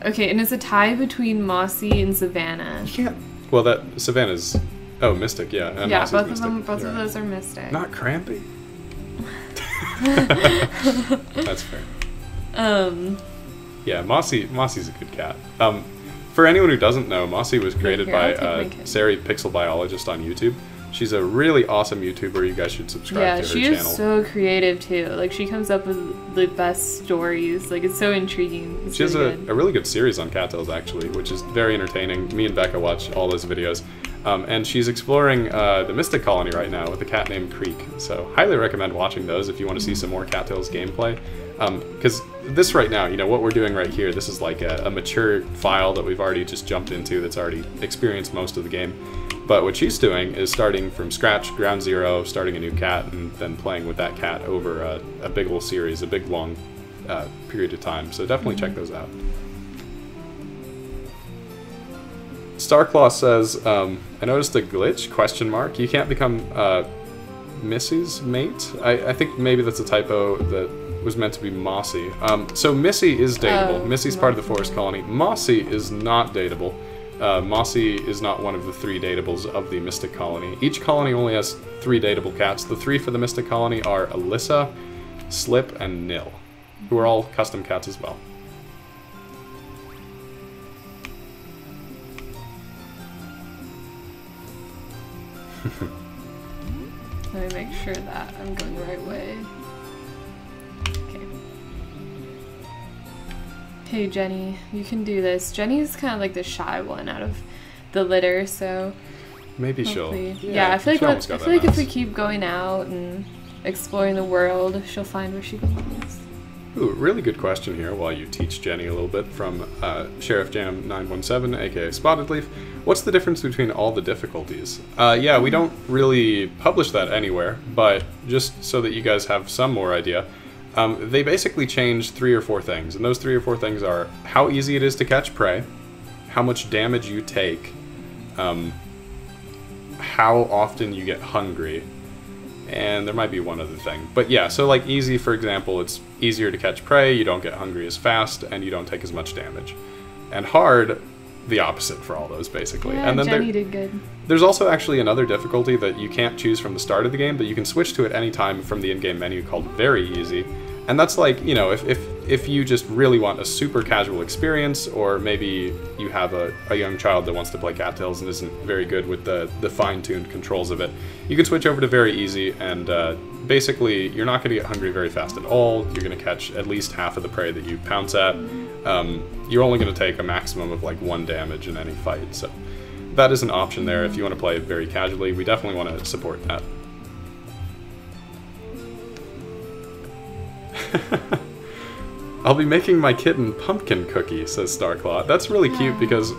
Okay, and it's a tie between Mossy and Savannah. You can't... Well, that... Savannah's... Oh, Mystic, yeah. And yeah, Mossy's both Mystic. of them. Both of those are Mystic. Not Crampy. That's fair. Yeah, Mossy's a good cat. For anyone who doesn't know, Mossy was created by Sari Pixel Biologist on YouTube. She's a really awesome YouTuber. You guys should subscribe to her channel. Yeah, she is so creative too. Like, she comes up with the best stories. Like, it's so intriguing. She has a really good series on Cattails, actually, which is very entertaining. Me and Becca watch all those videos. And she's exploring the Mystic Colony right now with a cat named Creek. So highly recommend watching those if you want to see some more Cattails gameplay. Because this right now, you know, what we're doing right here, this is like a mature file that we've already just jumped into that's already experienced most of the game. But what she's doing is starting from scratch, ground zero, starting a new cat, and then playing with that cat over a big old series, a big long period of time. So definitely check those out. Starclaw says, I noticed a glitch, question mark. You can't become Missy's mate? I think maybe that's a typo that was meant to be Mossy. So Missy is dateable. Missy's part of the forest colony. Mossy is not dateable. Mossy is not one of the 3 dateables of the Mystic Colony. Each colony only has 3 dateable cats. The 3 for the Mystic Colony are Alyssa, Slip, and Nil, who are all custom cats as well. Let me make sure that I'm going the right way. Okay. Hey Jenny, you can do this. Jenny's kind of like the shy one out of the litter, so maybe she'll. Yeah, I feel like if we keep going out and exploring the world, she'll find where she belongs. Ooh, really good question here while you teach Jenny a little bit from Sheriff Jam 917, aka Spotted Leaf. What's the difference between all the difficulties? Yeah, we don't really publish that anywhere, but just so that you guys have some more idea, they basically change 3 or 4 things, and those 3 or 4 things are how easy it is to catch prey, how much damage you take, how often you get hungry, and there might be one other thing. But yeah, so like easy, for example, it's easier to catch prey, you don't get hungry as fast, and you don't take as much damage. And hard, the opposite for all those, basically. Yeah, and then Jenny did good. There's also actually another difficulty that you can't choose from the start of the game, but you can switch to at any time from the in-game menu called Very Easy. And that's like, you know, if you just really want a super casual experience, or maybe you have a young child that wants to play Cattails and isn't very good with the fine-tuned controls of it, you can switch over to Very Easy, and basically you're not going to get hungry very fast at all. You're going to catch at least half of the prey that you pounce at. You're only going to take a maximum of like 1 damage in any fight, so that is an option there if you want to play very casually. We definitely want to support that. I'll be making my kitten pumpkin cookie, says Starclaw. That's really cute because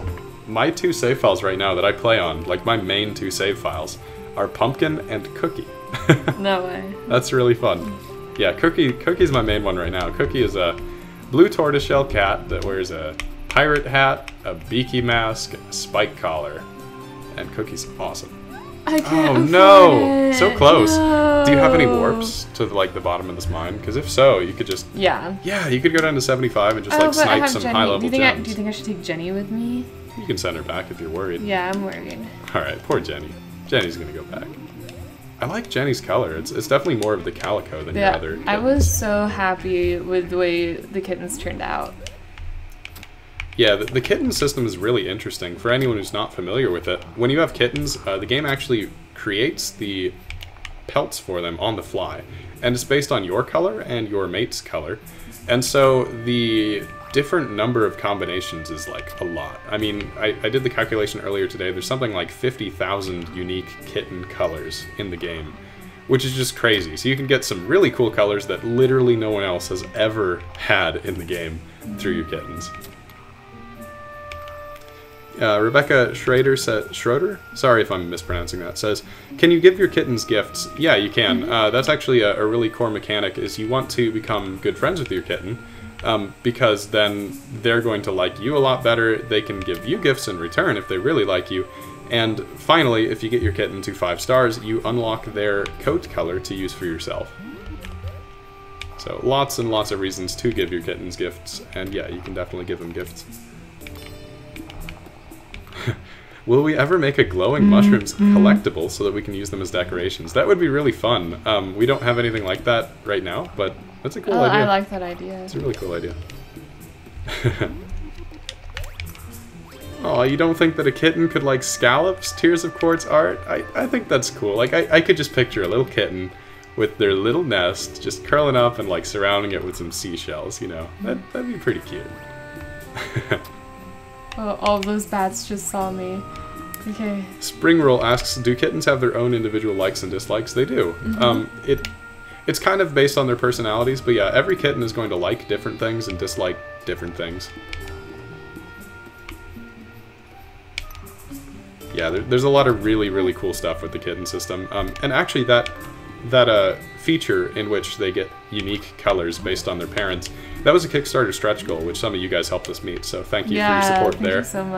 my 2 save files right now that I play on, like my main 2 save files, are pumpkin and cookie. No way. That's really fun. Yeah, Cookie's my main one right now. Cookie is a blue tortoiseshell cat that wears a pirate hat, a beaky mask, a spike collar, and Cookie's awesome. I can't afford no! It. So close. No. Do you have any warps to like the bottom of this mine? Because if so, you could just yeah, you could go down to 75 and just like snipe some high level gems. Do you think I should take Jenny with me? You can send her back if you're worried. Yeah, I'm worried. All right, poor Jenny. Jenny's gonna go back. I like Jenny's color. It's definitely more of the calico than your other kittens. I was so happy with the way the kittens turned out. Yeah, the kitten system is really interesting for anyone who's not familiar with it. When you have kittens, the game actually creates the pelts for them on the fly, and it's based on your color and your mate's color. And so the different number of combinations is like a lot. I mean, I did the calculation earlier today. There's something like 50,000 unique kitten colors in the game, which is just crazy. So you can get some really cool colors that literally no one else has ever had in the game through your kittens. Rebecca Schroeder, sorry if I'm mispronouncing that, says, can you give your kittens gifts? Yeah, you can. That's actually a really core mechanic, is you want to become good friends with your kitten, because then they're going to like you a lot better. They can give you gifts in return if they really like you. And finally, if you get your kitten to 5 stars, you unlock their coat color to use for yourself. So lots and lots of reasons to give your kittens gifts, and yeah, you can definitely give them gifts. Will we ever make a glowing mushrooms collectible so that we can use them as decorations? That would be really fun. We don't have anything like that right now, but that's a cool idea. I like that idea. It's a really cool idea. Oh, you don't think that a kitten could like Scallops Tears of Quartz art? I think that's cool. Like, I could just picture a little kitten with their little nest just curling up and like surrounding it with some seashells, you know? That'd be pretty cute. Oh, all those bats just saw me. Okay. Springroll asks, do kittens have their own individual likes and dislikes? They do. It's kind of based on their personalities, but yeah, every kitten is going to like different things and dislike different things. Yeah, there's a lot of really, really cool stuff with the kitten system. And actually that feature in which they get unique colors based on their parents, that was a Kickstarter stretch goal, which some of you guys helped us meet, so thank you for your support there. Thank you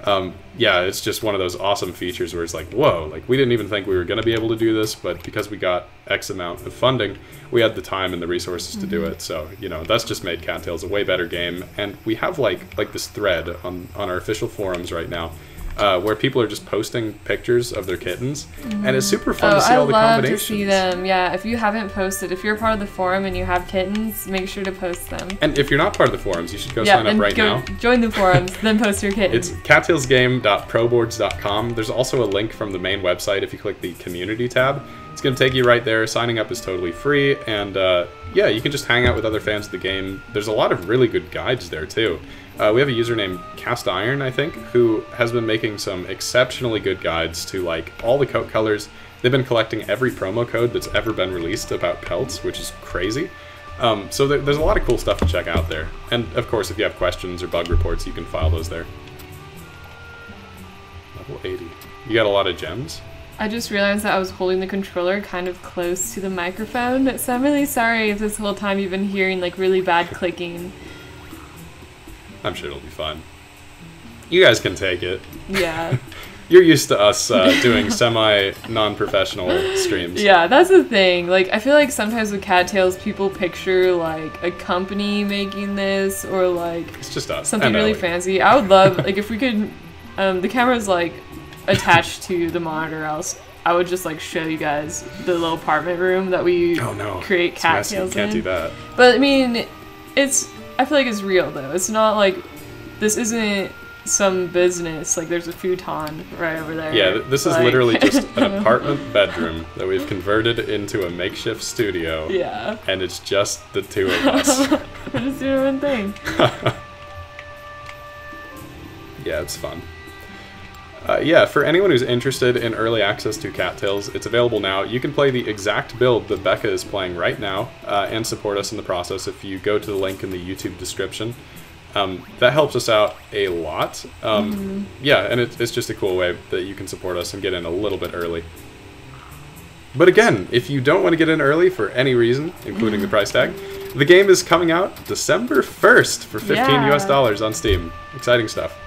so much. Yeah, it's just one of those awesome features where it's like, whoa, like we didn't even think we were going to be able to do this, but because we got X amount of funding, we had the time and the resources to do it, so, you know, that's just made Cattails a way better game, and we have like this thread on our official forums right now, where people are just posting pictures of their kittens, and it's super fun to see all the combinations. I love to see them. Yeah, if you haven't posted, if you're part of the forum and you have kittens, make sure to post them. And if you're not part of the forums, you should go sign up right now. Join the forums, then post your kittens. It's cattailsgame.proboards.com. There's also a link from the main website if you click the community tab. It's going to take you right there. Signing up is totally free, and yeah, you can just hang out with other fans of the game. There's a lot of really good guides there too. We have a user named Cast Iron, I think, who has been making some exceptionally good guides to like all the coat colors. They've been collecting every promo code that's ever been released about pelts, which is crazy. So there's a lot of cool stuff to check out there. And of course, if you have questions or bug reports, you can file those there. Level 80. You got a lot of gems? I just realized that I was holding the controller kind of close to the microphone, so I'm really sorry if this whole time you've been hearing like really bad clicking. I'm sure it'll be fine. You guys can take it. Yeah. You're used to us doing semi-non-professional streams. Yeah, that's the thing. Like, I feel like sometimes with Cattails, people picture like a company making this, or like it's just us. Something really fancy. I would love like if we could. The camera's like attached to the monitor, else I would just like show you guys the little apartment room that we create Cattails in. Can't do that. But I mean, I feel like it's real though. It's not like this isn't some business. Like there's a futon right over there. Yeah, this is literally just an apartment bedroom that we've converted into a makeshift studio. Yeah. And it's just the two of us. We're just doing our own thing. Yeah, it's fun. Yeah, for anyone who's interested in early access to Cattails, it's available now. You can play the exact build that Becca is playing right now and support us in the process if you go to the link in the YouTube description. That helps us out a lot. Yeah, and it's just a cool way that you can support us and get in a little bit early. But again, if you don't want to get in early for any reason, including the price tag, the game is coming out December 1st for $15 US on Steam. Exciting stuff.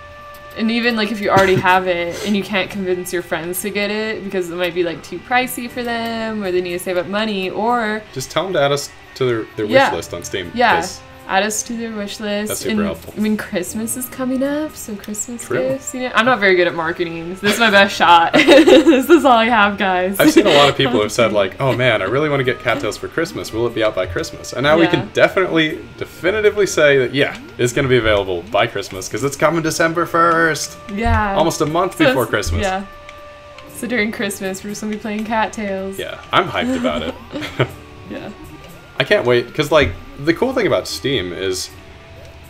And even like if you already have it and you can't convince your friends to get it because it might be like too pricey for them, or they need to save up money, or just tell them to add us to their wish list on Steam. Yeah, add us to their wish list. That's super helpful. I mean, Christmas is coming up, so Christmas gifts. You know, I'm not very good at marketing. So this is my best shot. This is all I have, guys. I've seen a lot of people who have said like, "Oh man, I really want to get Cattails for Christmas. Will it be out by Christmas?" And now we can definitively say that it's going to be available by Christmas because it's coming December 1st. Yeah. Almost a month before Christmas. Yeah. So during Christmas, we're just going to be playing Cattails. Yeah, I'm hyped about it. Yeah. I can't wait, because, like, the cool thing about Steam is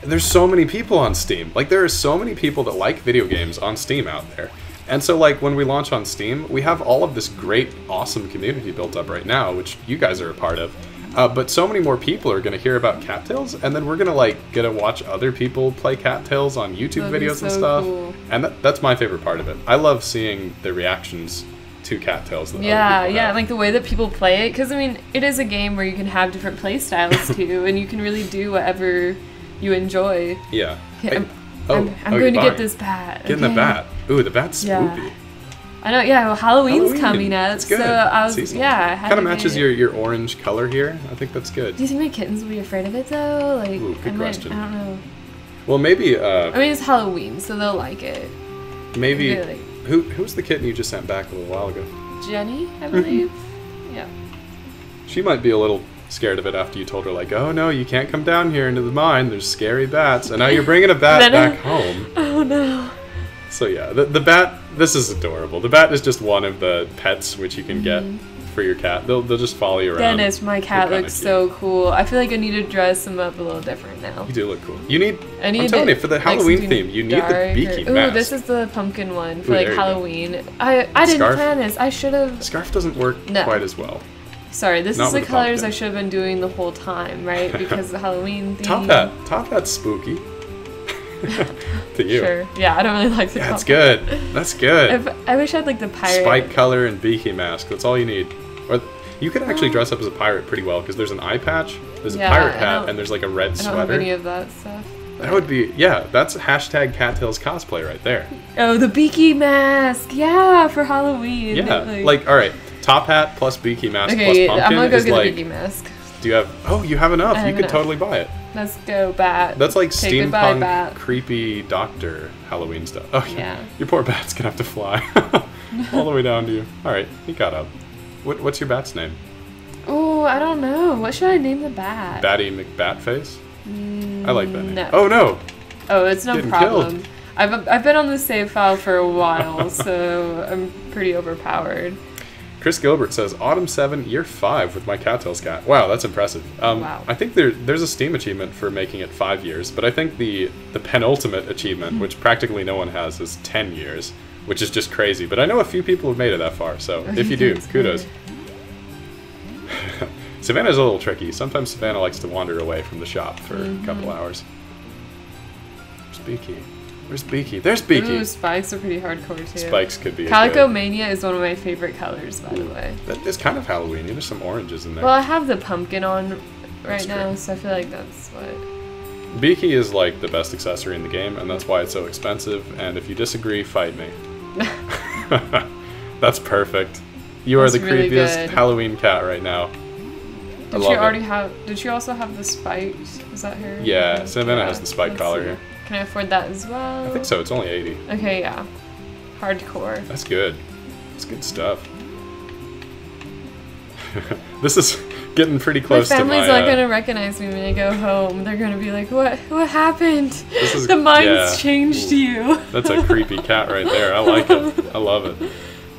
there's so many people on Steam. Like, there are so many people that like video games on Steam out there. And so, like, when we launch on Steam, we have all of this great, awesome community built up right now, which you guys are a part of. But so many more people are going to hear about Cattails, and then we're going to, like, get to watch other people play Cattails on YouTube videos and stuff. Cool. And that's my favorite part of it. I love seeing the reactions to Cattails that like the way that people play it, because I mean it is a game where you can have different play styles too, and you can really do whatever you enjoy. Yeah. I'm going to get this bat. Getting the bat. Ooh, the bat's spoopy. Yeah. I know. Yeah, well, Halloween's coming up. It's good. So I was kind of matches your orange color here. I think that's good. Do you think my kittens will be afraid of it though? Like, ooh, good question. I don't know. Well, maybe. I mean, it's Halloween, so they'll like it. Maybe. Really. Who's the kitten you just sent back a little while ago? Jenny, I believe. Yeah. She might be a little scared of it after you told her, like, oh no, you can't come down here into the mine. There's scary bats. And now you're bringing a bat back home. Oh no. So yeah, the bat, this is adorable. The bat is just one of the pets which you can get for your cat. They'll just follow you around. Dennis, my cat looks so cool. I feel like I need to dress him up a little different now. You do look cool. I'm telling you, for the Halloween theme, you need the beaky mask. Ooh, this is the pumpkin one for like Halloween. I didn't plan this. I should have. Scarf doesn't work quite as well. Sorry, this is the colors I should have been doing the whole time, right? Because the Halloween theme. Top hat's spooky. To you. Sure. Yeah, I don't really like the top. That's good. That's good. I wish I had like the pirate. Spike color and beaky mask. That's all you need. Or you could actually dress up as a pirate pretty well because there's an eye patch, there's a pirate hat, and there's like a red sweater. I don't have any of that stuff. That would be, that's hashtag Cattails cosplay right there. Oh, the beaky mask. Yeah, for Halloween. Yeah, like all right, top hat plus beaky mask plus pumpkin. I'm gonna go is get like, the beaky mask. Do you have? Oh, you have enough. You could totally buy it. Let's go, bat. That's like Say goodbye, steampunk, bat. creepy doctor Halloween stuff. Oh, Yeah. Your poor bat's gonna have to fly all the way down to you. Alright, he got up. What's your bat's name? Oh, I don't know. What should I name the bat? Batty McBatface? I like that name. No. Oh, no! Oh, it's no Getting problem. killed. I've been on the save file for a while, so I'm pretty overpowered. Chris Gilbert says, Autumn 7, Year 5 with my Cattails cat. Wow, that's impressive. Wow. I think there's a Steam achievement for making it 5 years, but I think the penultimate achievement, which practically no one has, is 10 years, which is just crazy. But I know a few people have made it that far, so if you do, kudos. Savannah's a little tricky. Sometimes Savannah likes to wander away from the shop for a couple hours. Where's Beaky? Where's Beaky? There's Beaky! Ooh, spikes are pretty hardcore too. Spikes could be Calico Mania is one of my favorite colors, by the way. That is kind of Halloween. There's some oranges in there. Well, I have the pumpkin on That's right now, great. so I feel like that's what... Beaky is like the best accessory in the game, and that's why it's so expensive, and if you disagree, fight me. That's perfect. You are That's the really creepiest good. Halloween cat right now. Did she already have... Did she also have the spikes? Is that her? Yeah, Savannah has the spike let's collar see. here. Can I afford that as well? I think so, it's only 80. Okay, yeah. Hardcore. That's good. That's good stuff. This is getting pretty close my to my... family's not gonna recognize me when I go home. They're gonna be like, "What happened? This is- The mind's yeah. changed you." That's a creepy cat right there. I like it. I love it.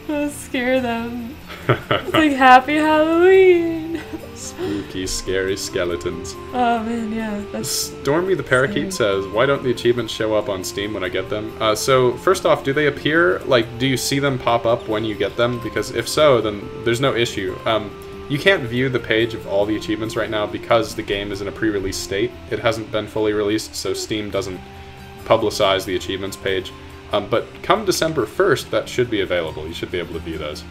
I'll scare them. It's like, Happy Halloween. Spooky, scary skeletons. Oh man, yeah. That's Stormy the Parakeet says, why don't the achievements show up on Steam when I get them? So, first off, do they appear, like, do you see them pop up when you get them? Because if so, then there's no issue. You can't view the page of all the achievements right now because the game is in a pre-release state. It hasn't been fully released, so Steam doesn't publicize the achievements page. But come December 1st, that should be available. You should be able to view those.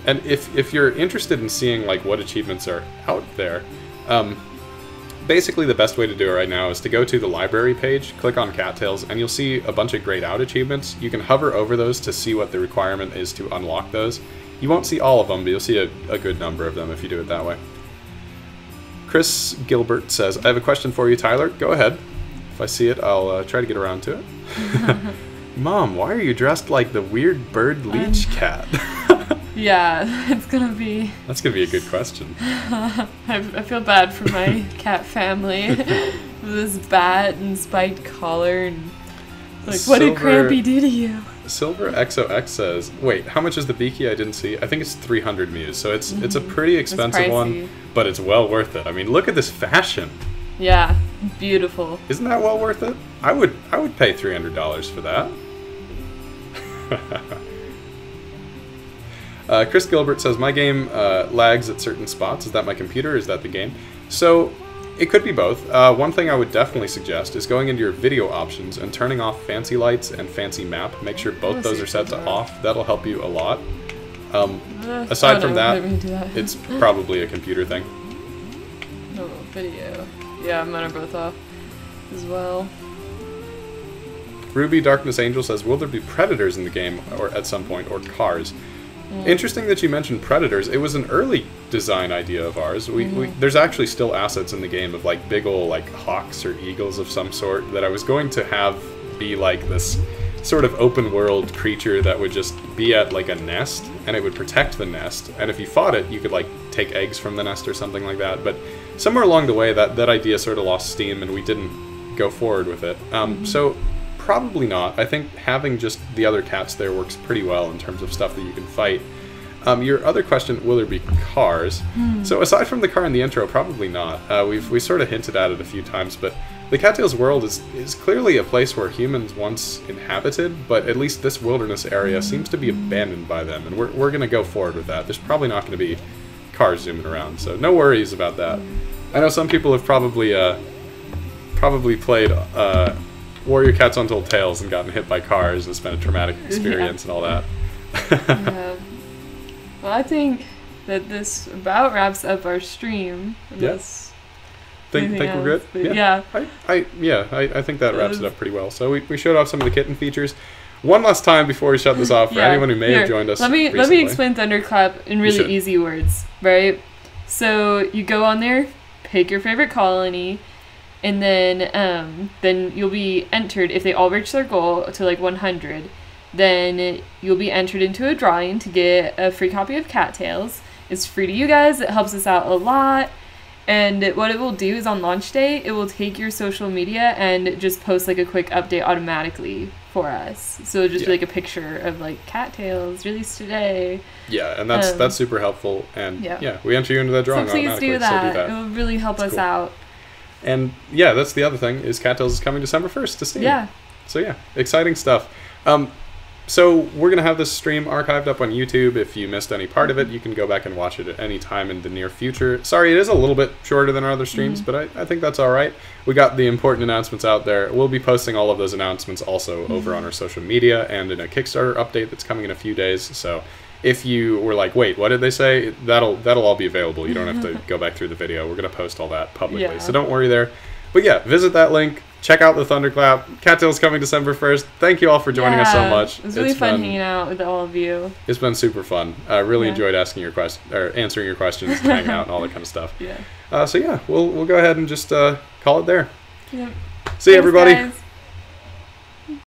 And if you're interested in seeing like what achievements are out there, basically the best way to do it right now is to go to the library page, click on Cattails, and you'll see a bunch of grayed out achievements. You can hover over those to see what the requirement is to unlock those. You won't see all of them, but you'll see a good number of them if you do it that way. Chris Gilbert says, I have a question for you, Tyler. Go ahead. If I see it, I'll try to get around to it. Mom, why are you dressed like the weird bird leech cat? yeah. It's gonna be. That's gonna be a good question. I feel bad for my cat family. This bat and spiked collar and like, what did Crampy do to you? Silver XOX says, wait, how much is the Beaky? I didn't see. I think it's 300 Muse, so it's a pretty expensive one, but it's well worth it. I mean, look at this fashion. Yeah, beautiful. Isn't that well worth it? I would pay $300 for that. Chris Gilbert says, my game lags at certain spots. Is that my computer? Is that the game? So, it could be both. One thing I would definitely suggest is going into your video options and turning off fancy lights and fancy map. Make sure both those are set to off. That'll help you a lot. Aside from that, it's probably a computer thing. Oh, video. Yeah, mine are both off as well. Ruby Darkness Angel says, will there be predators in the game or at some point, or cars? Interesting that you mentioned predators. It was an early design idea of ours. There's actually still assets in the game of like big ol' like hawks or eagles of some sort that I was going to have be like this sort of open world creature that would just be at like a nest and it would protect the nest. And if you fought it, you could like take eggs from the nest or something like that. But somewhere along the way, that idea sort of lost steam and we didn't go forward with it. So probably not. I think having just the other cats there works pretty well in terms of stuff that you can fight. Your other question, will there be cars? So aside from the car in the intro, probably not. We sort of hinted at it a few times, but the Cattails world is clearly a place where humans once inhabited, but at least this wilderness area seems to be abandoned by them, and we're going to go forward with that. There's probably not going to be cars zooming around, so no worries about that. I know some people have probably played Warrior Cats Untold Tales and gotten hit by cars, and it's been a traumatic experience and all that. Yeah. Well, I think that this about wraps up our stream. Yes. Think we're good? Yeah. I think that wraps it up pretty well. So we showed off some of the kitten features. One last time before we shut this off, for anyone who may have joined us Let me recently. explain Thunderclap in really easy words, right? So you go on there, pick your favorite colony, and then you'll be entered if they all reach their goal to like 100. Then you'll be entered into a drawing to get a free copy of Cattails. It's free to you guys. It helps us out a lot. And what it will do is on launch day, it will take your social media and just post like a quick update automatically for us. So it'll just be like a picture of like Cattails released today. Yeah, and that's super helpful. And we enter you into that drawing automatically. So please do that. It will really help us out. And yeah, that's the other thing is Cattails is coming December 1st to Steam. Yeah. So yeah, exciting stuff. So we're going to have this stream archived up on YouTube. If you missed any part of it, you can go back and watch it at any time in the near future. Sorry, it is a little bit shorter than our other streams, but I think that's all right. We got the important announcements out there. We'll be posting all of those announcements also over on our social media and in a Kickstarter update that's coming in a few days. So if you were like, wait, what did they say? That'll all be available. You don't have to go back through the video. We're going to post all that publicly. So don't worry there. But yeah, visit that link. Check out the Thunderclap. Cattails coming December 1st. Thank you all for joining us so much. It was really fun hanging out with all of you. It's been super fun. I really enjoyed asking your answering your questions, and hanging out, and all that kind of stuff. Yeah. So yeah, we'll go ahead and just call it there. Yep. See you, everybody. Guys.